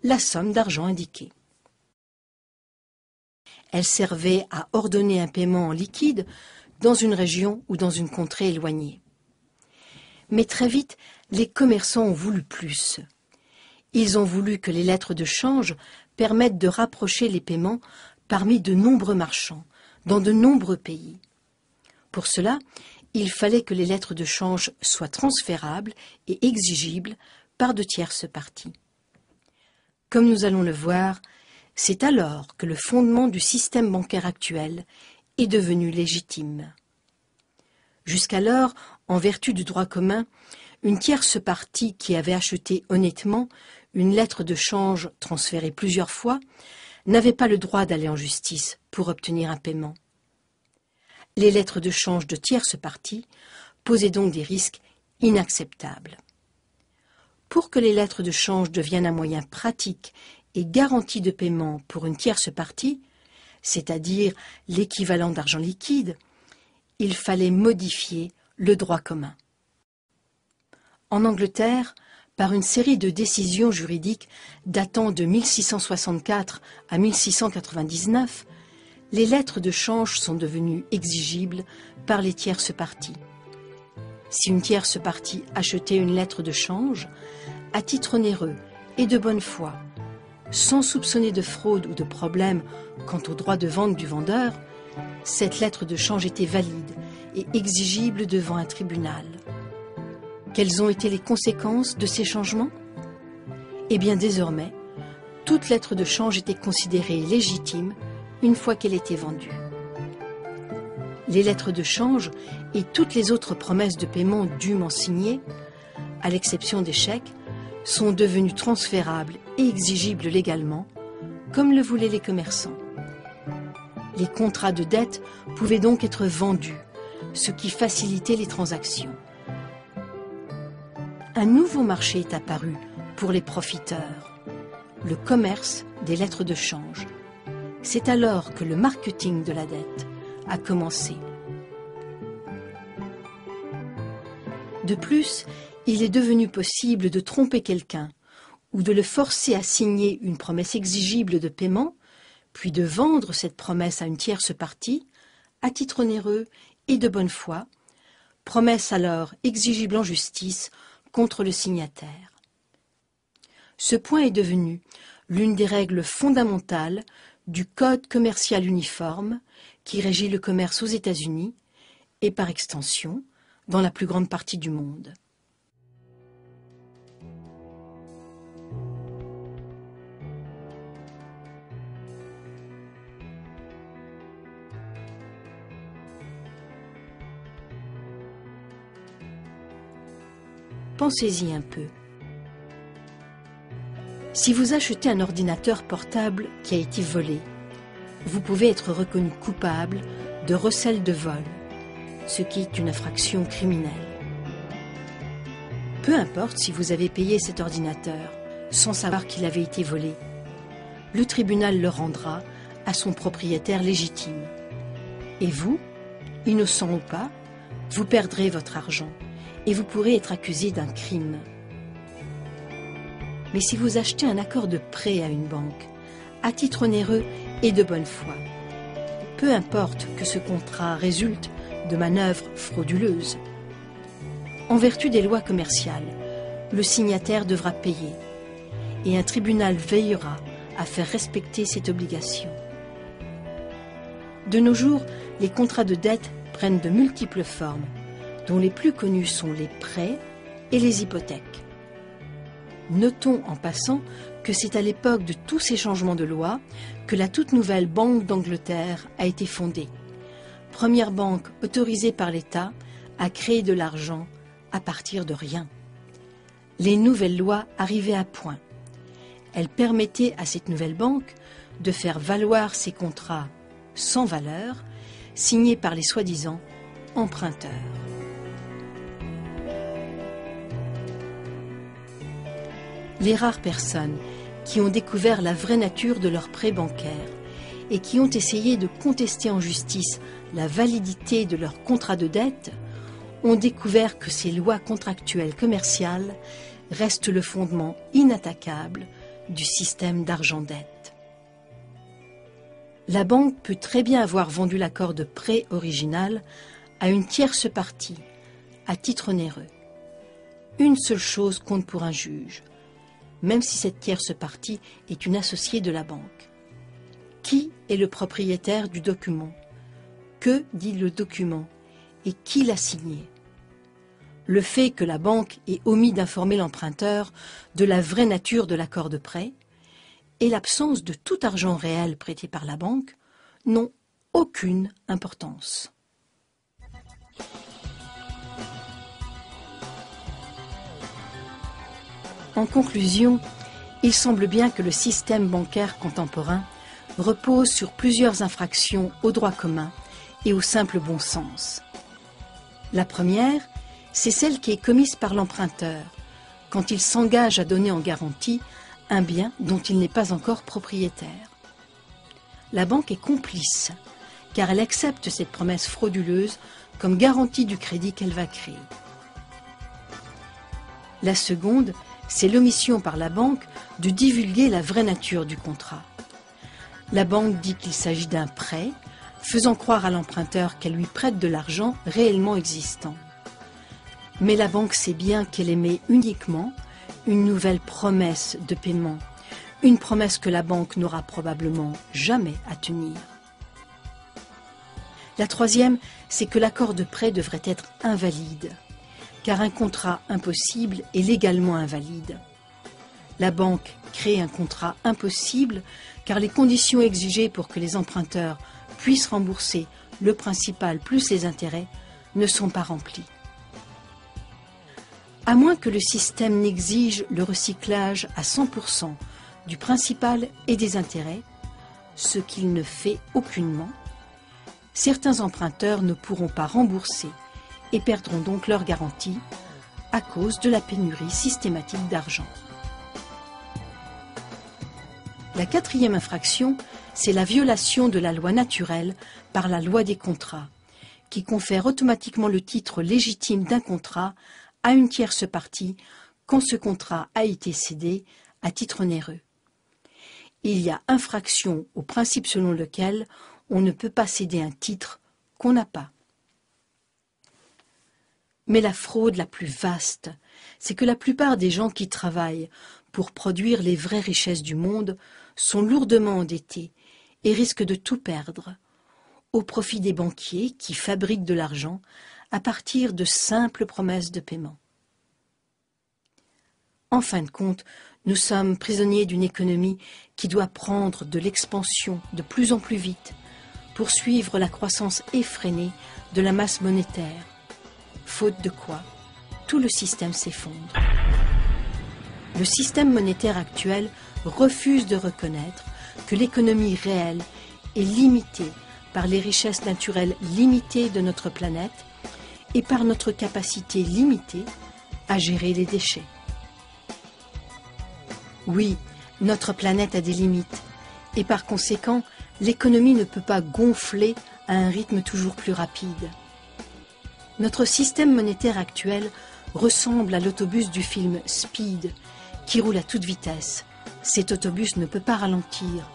la somme d'argent indiquée. Elle servait à ordonner un paiement en liquide dans une région ou dans une contrée éloignée. Mais très vite, les commerçants ont voulu plus. Ils ont voulu que les lettres de change permettent de rapprocher les paiements parmi de nombreux marchands, dans de nombreux pays. Pour cela, il fallait que les lettres de change soient transférables et exigibles par de tierces parties. Comme nous allons le voir, c'est alors que le fondement du système bancaire actuel est devenu légitime. Jusqu'alors, en vertu du droit commun, une tierce partie qui avait acheté honnêtement une lettre de change transférée plusieurs fois n'avait pas le droit d'aller en justice pour obtenir un paiement. Les lettres de change de tierces parties posaient donc des risques inacceptables. Pour que les lettres de change deviennent un moyen pratique et garanti de paiement pour une tierce partie, c'est-à-dire l'équivalent d'argent liquide, il fallait modifier le droit commun. En Angleterre, par une série de décisions juridiques datant de 1664 à 1699, les lettres de change sont devenues exigibles par les tierces parties. Si une tierce partie achetait une lettre de change, à titre onéreux et de bonne foi, sans soupçonner de fraude ou de problème quant au droit de vente du vendeur, cette lettre de change était valide et exigible devant un tribunal. Quelles ont été les conséquences de ces changements? Eh bien, désormais, toute lettre de change était considérée légitime une fois qu'elle était vendue. Les lettres de change et toutes les autres promesses de paiement dûment signées, à l'exception des chèques, sont devenues transférables et exigibles légalement, comme le voulaient les commerçants. Les contrats de dette pouvaient donc être vendus, ce qui facilitait les transactions. Un nouveau marché est apparu pour les profiteurs, le commerce des lettres de change. C'est alors que le marketing de la dette a commencé. De plus, il est devenu possible de tromper quelqu'un ou de le forcer à signer une promesse exigible de paiement, puis de vendre cette promesse à une tierce partie, à titre onéreux et de bonne foi, promesse alors exigible en justice contre le signataire. Ce point est devenu l'une des règles fondamentales du Code commercial uniforme qui régit le commerce aux États-Unis et par extension dans la plus grande partie du monde. Pensez-y un peu. Si vous achetez un ordinateur portable qui a été volé, vous pouvez être reconnu coupable de recel de vol, ce qui est une infraction criminelle. Peu importe si vous avez payé cet ordinateur sans savoir qu'il avait été volé, le tribunal le rendra à son propriétaire légitime. Et vous, innocent ou pas, vous perdrez votre argent et vous pourrez être accusé d'un crime. Mais si vous achetez un accord de prêt à une banque, à titre onéreux et de bonne foi, peu importe que ce contrat résulte de manœuvres frauduleuses, en vertu des lois commerciales, le signataire devra payer et un tribunal veillera à faire respecter cette obligation. De nos jours, les contrats de dette prennent de multiples formes, dont les plus connus sont les prêts et les hypothèques. Notons en passant que c'est à l'époque de tous ces changements de loi que la toute nouvelle Banque d'Angleterre a été fondée. Première banque autorisée par l'État à créer de l'argent à partir de rien. Les nouvelles lois arrivaient à point. Elles permettaient à cette nouvelle banque de faire valoir ses contrats sans valeur, signés par les soi-disant emprunteurs. Les rares personnes qui ont découvert la vraie nature de leurs prêts bancaires et qui ont essayé de contester en justice la validité de leurs contrats de dette ont découvert que ces lois contractuelles commerciales restent le fondement inattaquable du système d'argent-dette. La banque peut très bien avoir vendu l'accord de prêt original à une tierce partie, à titre onéreux. Une seule chose compte pour un juge, même si cette tierce partie est une associée de la banque. Qui est le propriétaire du document? Que dit le document? Et qui l'a signé? Le fait que la banque ait omis d'informer l'emprunteur de la vraie nature de l'accord de prêt et l'absence de tout argent réel prêté par la banque n'ont aucune importance. En conclusion, il semble bien que le système bancaire contemporain repose sur plusieurs infractions au droit commun et au simple bon sens. La première, c'est celle qui est commise par l'emprunteur quand il s'engage à donner en garantie un bien dont il n'est pas encore propriétaire. La banque est complice car elle accepte cette promesse frauduleuse comme garantie du crédit qu'elle va créer. La seconde, c'est l'omission par la banque de divulguer la vraie nature du contrat. La banque dit qu'il s'agit d'un prêt, faisant croire à l'emprunteur qu'elle lui prête de l'argent réellement existant. Mais la banque sait bien qu'elle émet uniquement une nouvelle promesse de paiement, une promesse que la banque n'aura probablement jamais à tenir. La troisième, c'est que l'accord de prêt devrait être invalide, car un contrat impossible est légalement invalide. La banque crée un contrat impossible car les conditions exigées pour que les emprunteurs puissent rembourser le principal plus les intérêts ne sont pas remplies. À moins que le système n'exige le recyclage à 100% du principal et des intérêts, ce qu'il ne fait aucunement, certains emprunteurs ne pourront pas rembourser et perdront donc leur garantie à cause de la pénurie systématique d'argent. La quatrième infraction, c'est la violation de la loi naturelle par la loi des contrats, qui confère automatiquement le titre légitime d'un contrat à une tierce partie quand ce contrat a été cédé à titre onéreux. Il y a infraction au principe selon lequel on ne peut pas céder un titre qu'on n'a pas. Mais la fraude la plus vaste, c'est que la plupart des gens qui travaillent pour produire les vraies richesses du monde sont lourdement endettés et risquent de tout perdre, au profit des banquiers qui fabriquent de l'argent à partir de simples promesses de paiement. En fin de compte, nous sommes prisonniers d'une économie qui doit prendre de l'expansion de plus en plus vite pour suivre la croissance effrénée de la masse monétaire, faute de quoi tout le système s'effondre. Le système monétaire actuel refuse de reconnaître que l'économie réelle est limitée par les richesses naturelles limitées de notre planète et par notre capacité limitée à gérer les déchets. Oui, notre planète a des limites, Et par conséquent, l'économie ne peut pas gonfler à un rythme toujours plus rapide. Notre système monétaire actuel ressemble à l'autobus du film Speed, qui roule à toute vitesse. Cet autobus ne peut pas ralentir,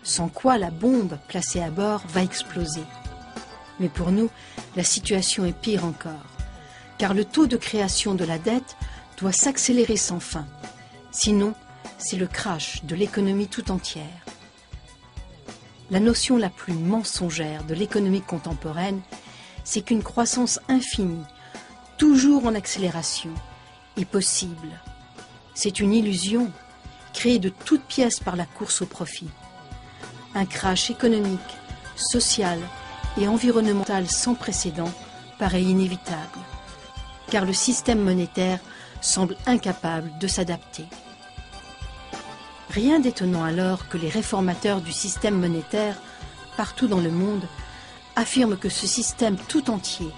sans quoi la bombe placée à bord va exploser. Mais pour nous, la situation est pire encore, car le taux de création de la dette doit s'accélérer sans fin. Sinon, c'est le crash de l'économie tout entière. La notion la plus mensongère de l'économie contemporaine, c'est qu'une croissance infinie, toujours en accélération, est possible. C'est une illusion, créée de toutes pièces par la course au profit. Un crash économique, social et environnemental sans précédent paraît inévitable, car le système monétaire semble incapable de s'adapter. Rien d'étonnant alors que les réformateurs du système monétaire, partout dans le monde, affirment que ce système tout entier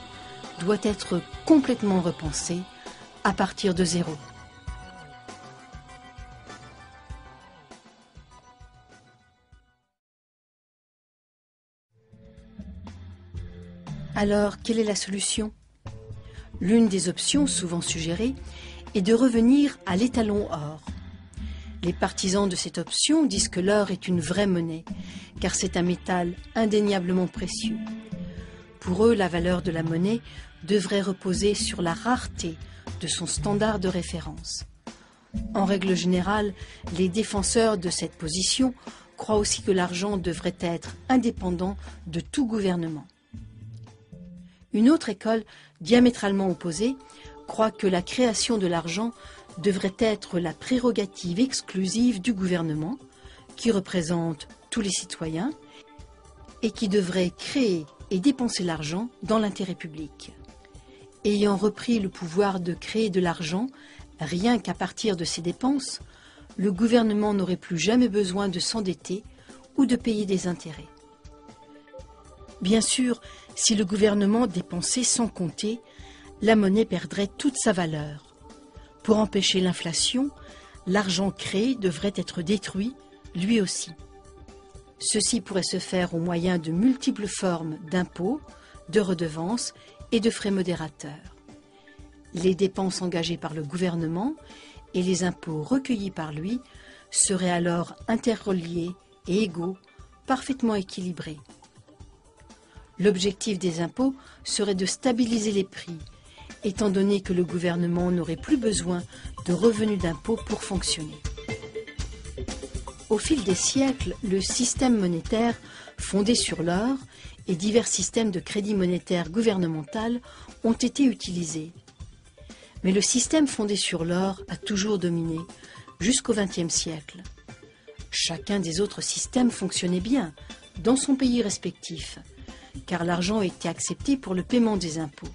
doit être complètement repensé à partir de zéro. Alors, quelle est la solution? L'une des options souvent suggérées est de revenir à l'étalon or. Les partisans de cette option disent que l'or est une vraie monnaie, car c'est un métal indéniablement précieux. Pour eux, la valeur de la monnaie devrait reposer sur la rareté de son standard de référence. En règle générale, les défenseurs de cette position croient aussi que l'argent devrait être indépendant de tout gouvernement. Une autre école, diamétralement opposée, croit que la création de l'argent devrait être la prérogative exclusive du gouvernement, qui représente tous les citoyens, et qui devrait créer et dépenser l'argent dans l'intérêt public. Ayant repris le pouvoir de créer de l'argent, rien qu'à partir de ses dépenses, le gouvernement n'aurait plus jamais besoin de s'endetter ou de payer des intérêts. Bien sûr, si le gouvernement dépensait sans compter, la monnaie perdrait toute sa valeur. Pour empêcher l'inflation, l'argent créé devrait être détruit, lui aussi. Ceci pourrait se faire au moyen de multiples formes d'impôts, de redevances et de frais modérateurs. Les dépenses engagées par le gouvernement et les impôts recueillis par lui seraient alors interreliés et égaux, parfaitement équilibrés. L'objectif des impôts serait de stabiliser les prix, étant donné que le gouvernement n'aurait plus besoin de revenus d'impôts pour fonctionner. Au fil des siècles, le système monétaire fondé sur l'or et divers systèmes de crédit monétaire gouvernemental ont été utilisés. Mais le système fondé sur l'or a toujours dominé, jusqu'au XXe siècle. Chacun des autres systèmes fonctionnait bien, dans son pays respectif, car l'argent était accepté pour le paiement des impôts.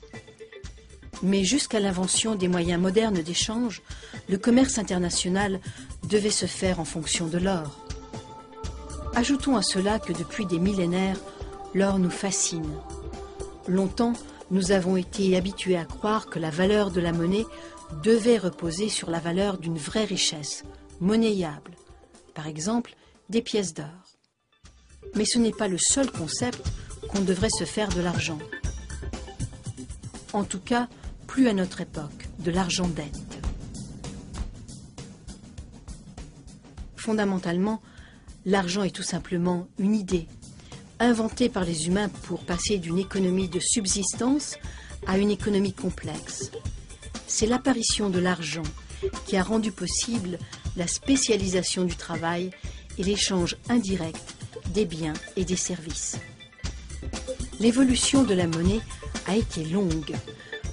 Mais jusqu'à l'invention des moyens modernes d'échange, le commerce international devait se faire en fonction de l'or. Ajoutons à cela que depuis des millénaires, l'or nous fascine. Longtemps, nous avons été habitués à croire que la valeur de la monnaie devait reposer sur la valeur d'une vraie richesse, monnayable, par exemple des pièces d'or. Mais ce n'est pas le seul concept qu'on devrait se faire de l'argent. En tout cas, plus à notre époque, de l'argent dette. Fondamentalement, l'argent est tout simplement une idée, inventée par les humains pour passer d'une économie de subsistance à une économie complexe. C'est l'apparition de l'argent qui a rendu possible la spécialisation du travail et l'échange indirect des biens et des services. L'évolution de la monnaie a été longue,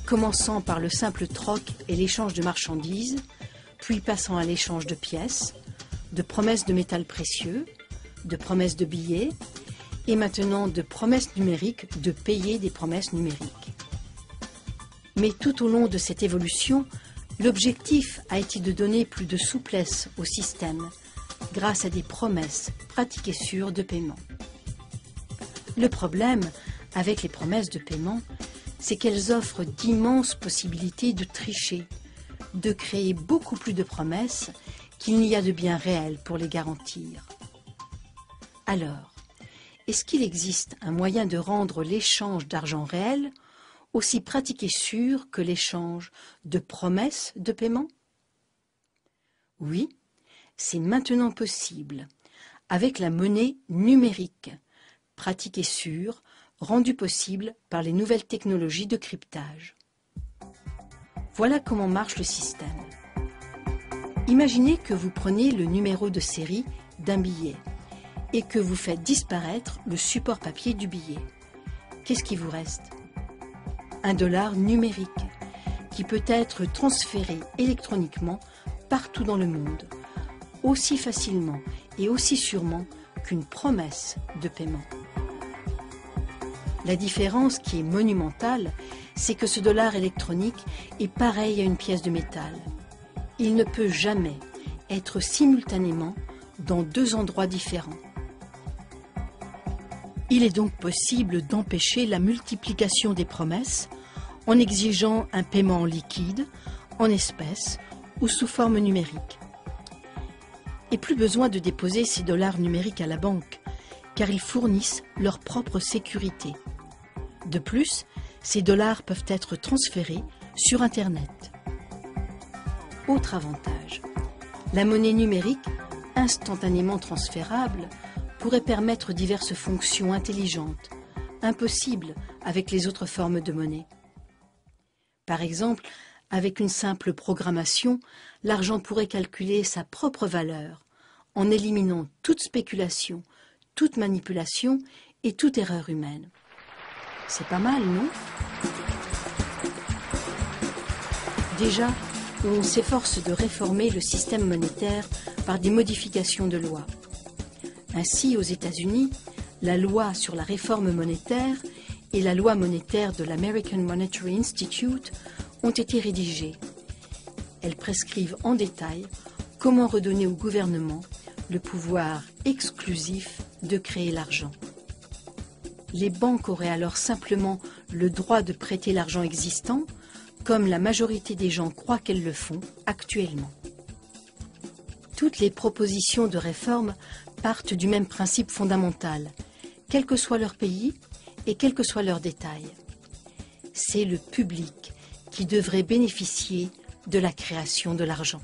commençant par le simple troc et l'échange de marchandises, puis passant à l'échange de pièces, de promesses de métals précieux, de promesses de billets, et maintenant de promesses numériques de payer des promesses numériques. Mais tout au long de cette évolution, l'objectif a été de donner plus de souplesse au système, grâce à des promesses pratiques et sûres de paiement. Le problème avec les promesses de paiement, c'est qu'elles offrent d'immenses possibilités de tricher, de créer beaucoup plus de promesses qu'il n'y a de biens réels pour les garantir. Alors, est-ce qu'il existe un moyen de rendre l'échange d'argent réel aussi pratique et sûr que l'échange de promesses de paiement? Oui, c'est maintenant possible, avec la monnaie numérique, pratique et sûre, rendue possible par les nouvelles technologies de cryptage. Voilà comment marche le système. Imaginez que vous prenez le numéro de série d'un billet et que vous faites disparaître le support papier du billet. Qu'est-ce qui vous reste? Un dollar numérique qui peut être transféré électroniquement partout dans le monde, aussi facilement et aussi sûrement qu'une promesse de paiement. La différence qui est monumentale, c'est que ce dollar électronique est pareil à une pièce de métal. Il ne peut jamais être simultanément dans deux endroits différents. Il est donc possible d'empêcher la multiplication des promesses en exigeant un paiement en liquide, en espèces ou sous forme numérique. Et plus besoin de déposer ces dollars numériques à la banque, car ils fournissent leur propre sécurité. De plus, ces dollars peuvent être transférés sur Internet. Autre avantage, la monnaie numérique, instantanément transférable, pourrait permettre diverses fonctions intelligentes, impossibles avec les autres formes de monnaie. Par exemple, avec une simple programmation, l'argent pourrait calculer sa propre valeur, en éliminant toute spéculation, toute manipulation et toute erreur humaine. C'est pas mal, non? Déjà, on s'efforce de réformer le système monétaire par des modifications de loi. Ainsi, aux États-Unis, la loi sur la réforme monétaire et la loi monétaire de l'American Monetary Institute ont été rédigées. Elles prescrivent en détail comment redonner au gouvernement le pouvoir exclusif de créer l'argent. Les banques auraient alors simplement le droit de prêter l'argent existant, comme la majorité des gens croient qu'elles le font actuellement. Toutes les propositions de réforme partent du même principe fondamental, quel que soit leur pays et quel que soit leur détail. C'est le public qui devrait bénéficier de la création de l'argent.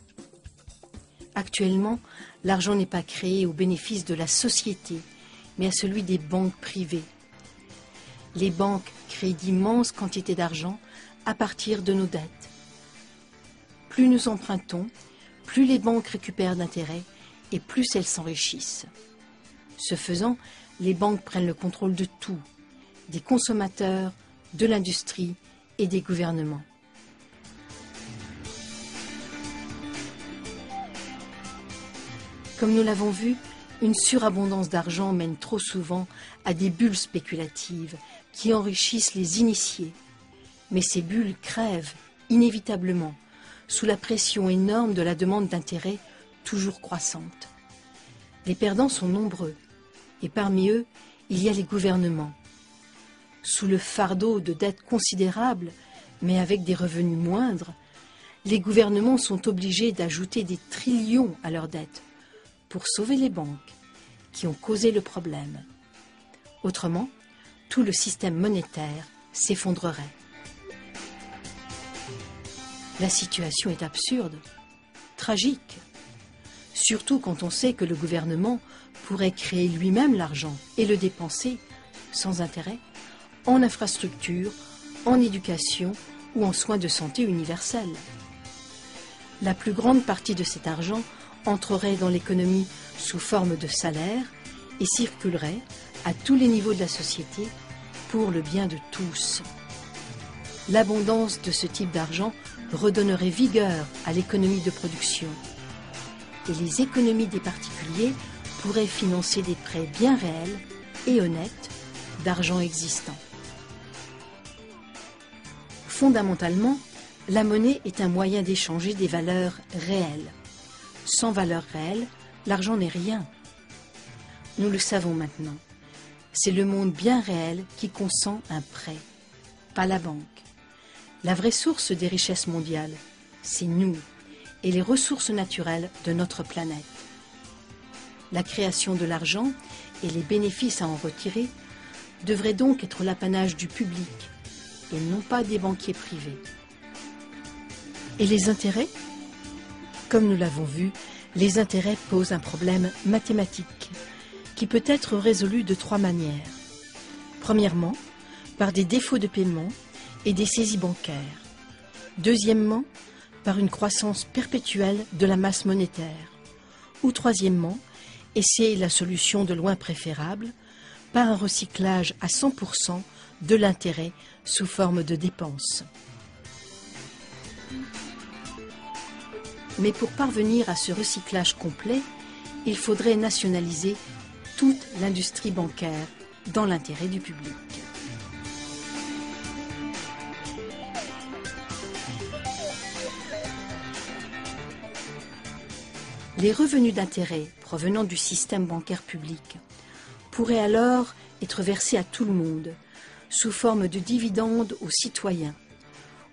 Actuellement, l'argent n'est pas créé au bénéfice de la société, mais à celui des banques privées. Les banques créent d'immenses quantités d'argent à partir de nos dettes. Plus nous empruntons, plus les banques récupèrent d'intérêts et plus elles s'enrichissent. Ce faisant, les banques prennent le contrôle de tout, des consommateurs, de l'industrie et des gouvernements. Comme nous l'avons vu, une surabondance d'argent mène trop souvent à des bulles spéculatives qui enrichissent les initiés. Mais ces bulles crèvent, inévitablement, sous la pression énorme de la demande d'intérêt toujours croissante. Les perdants sont nombreux, et parmi eux, il y a les gouvernements. Sous le fardeau de dettes considérables, mais avec des revenus moindres, les gouvernements sont obligés d'ajouter des trillions à leurs dettes pour sauver les banques qui ont causé le problème. Autrement, tout le système monétaire s'effondrerait. La situation est absurde, tragique, surtout quand on sait que le gouvernement pourrait créer lui-même l'argent et le dépenser, sans intérêt, en infrastructures, en éducation ou en soins de santé universels. La plus grande partie de cet argent entrerait dans l'économie sous forme de salaire et circulerait à tous les niveaux de la société pour le bien de tous. L'abondance de ce type d'argent redonnerait vigueur à l'économie de production. Et les économies des particuliers pourraient financer des prêts bien réels et honnêtes d'argent existant. Fondamentalement, la monnaie est un moyen d'échanger des valeurs réelles. Sans valeur réelle, l'argent n'est rien. Nous le savons maintenant. C'est le monde bien réel qui consent un prêt, pas la banque. La vraie source des richesses mondiales, c'est nous et les ressources naturelles de notre planète. La création de l'argent et les bénéfices à en retirer devraient donc être l'apanage du public et non pas des banquiers privés. Et les intérêts? Comme nous l'avons vu, les intérêts posent un problème mathématique qui peut être résolu de 3 manières. Premièrement, par des défauts de paiement et des saisies bancaires. Deuxièmement, par une croissance perpétuelle de la masse monétaire. Ou troisièmement, et c'est la solution de loin préférable, par un recyclage à 100% de l'intérêt sous forme de dépenses. Mais pour parvenir à ce recyclage complet, il faudrait nationaliser toute l'industrie bancaire dans l'intérêt du public. Les revenus d'intérêt provenant du système bancaire public pourraient alors être versés à tout le monde, sous forme de dividendes aux citoyens,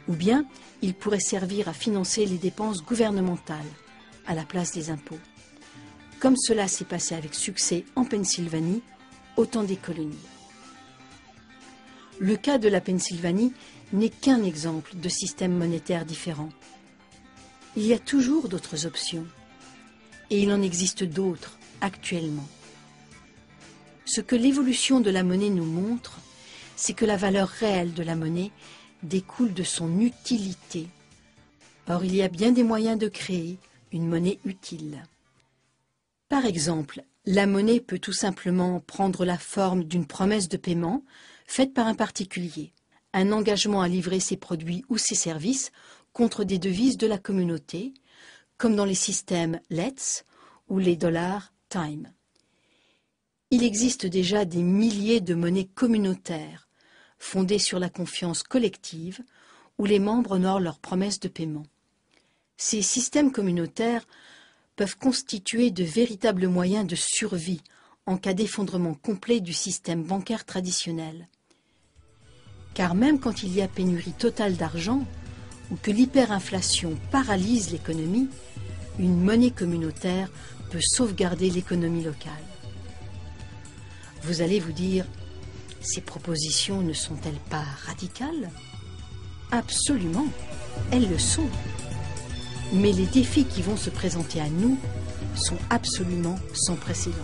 ou bien ils pourraient servir à financer les dépenses gouvernementales à la place des impôts, comme cela s'est passé avec succès en Pennsylvanie au temps des colonies. Le cas de la Pennsylvanie n'est qu'un exemple de système monétaire différent. Il y a toujours d'autres options, et il en existe d'autres actuellement. Ce que l'évolution de la monnaie nous montre, c'est que la valeur réelle de la monnaie découle de son utilité. Or, il y a bien des moyens de créer une monnaie utile. Par exemple, la monnaie peut tout simplement prendre la forme d'une promesse de paiement faite par un particulier, un engagement à livrer ses produits ou ses services contre des devises de la communauté, comme dans les systèmes Let's ou les dollars Time. Il existe déjà des milliers de monnaies communautaires, fondées sur la confiance collective, où les membres honorent leurs promesses de paiement. Ces systèmes communautaires peuvent constituer de véritables moyens de survie en cas d'effondrement complet du système bancaire traditionnel. Car même quand il y a pénurie totale d'argent, ou que l'hyperinflation paralyse l'économie, une monnaie communautaire peut sauvegarder l'économie locale. Vous allez vous dire, ces propositions ne sont-elles pas radicales? Absolument, elles le sont. Mais les défis qui vont se présenter à nous sont absolument sans précédent.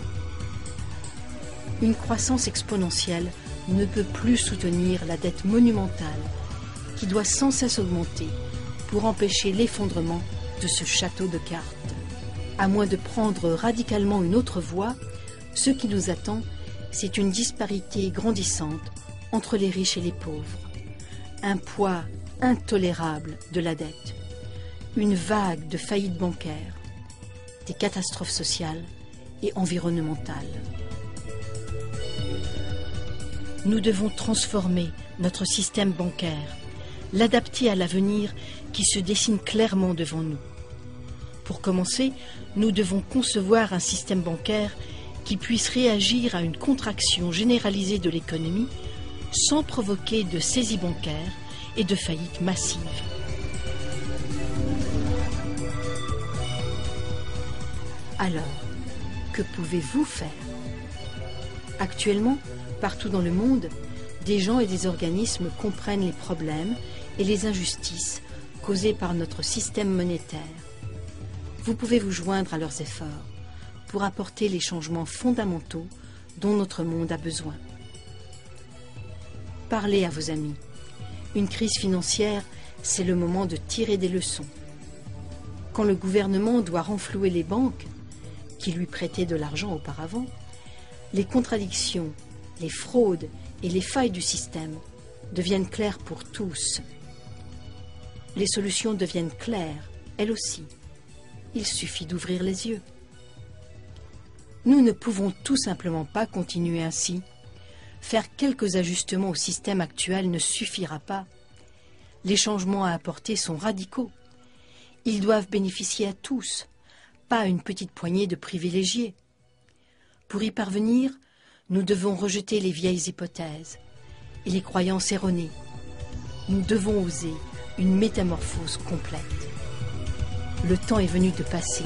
Une croissance exponentielle ne peut plus soutenir la dette monumentale qui doit sans cesse augmenter pour empêcher l'effondrement de ce château de cartes. À moins de prendre radicalement une autre voie, ce qui nous attend, c'est une disparité grandissante entre les riches et les pauvres, un poids intolérable de la dette, une vague de faillites bancaires, des catastrophes sociales et environnementales. Nous devons transformer notre système bancaire, l'adapter à l'avenir qui se dessine clairement devant nous. Pour commencer, nous devons concevoir un système bancaire qui puisse réagir à une contraction généralisée de l'économie sans provoquer de saisie bancaire et de faillites massives. Alors, que pouvez-vous faire? Actuellement, partout dans le monde, des gens et des organismes comprennent les problèmes et les injustices causées par notre système monétaire. Vous pouvez vous joindre à leurs efforts pour apporter les changements fondamentaux dont notre monde a besoin. Parlez à vos amis. Une crise financière, c'est le moment de tirer des leçons. Quand le gouvernement doit renflouer les banques, qui lui prêtaient de l'argent auparavant, les contradictions, les fraudes et les failles du système deviennent claires pour tous. Les solutions deviennent claires, elles aussi. Il suffit d'ouvrir les yeux. Nous ne pouvons tout simplement pas continuer ainsi. Faire quelques ajustements au système actuel ne suffira pas. Les changements à apporter sont radicaux. Ils doivent bénéficier à tous, pas à une petite poignée de privilégiés. Pour y parvenir, nous devons rejeter les vieilles hypothèses et les croyances erronées. Nous devons oser une métamorphose complète. Le temps est venu de passer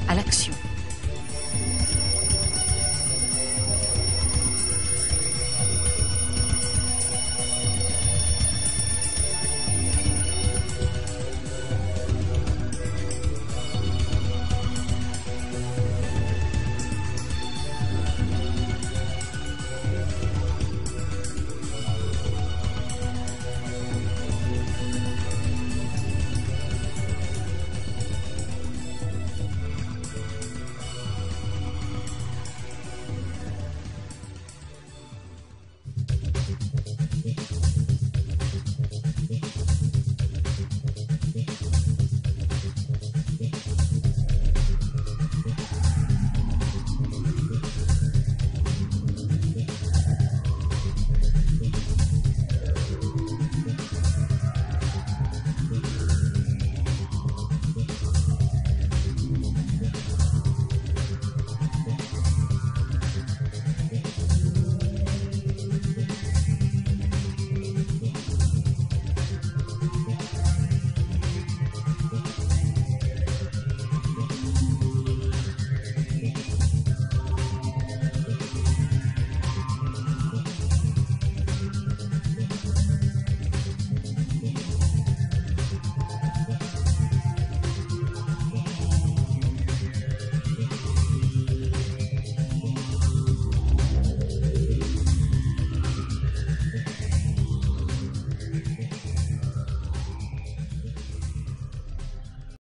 à l'action.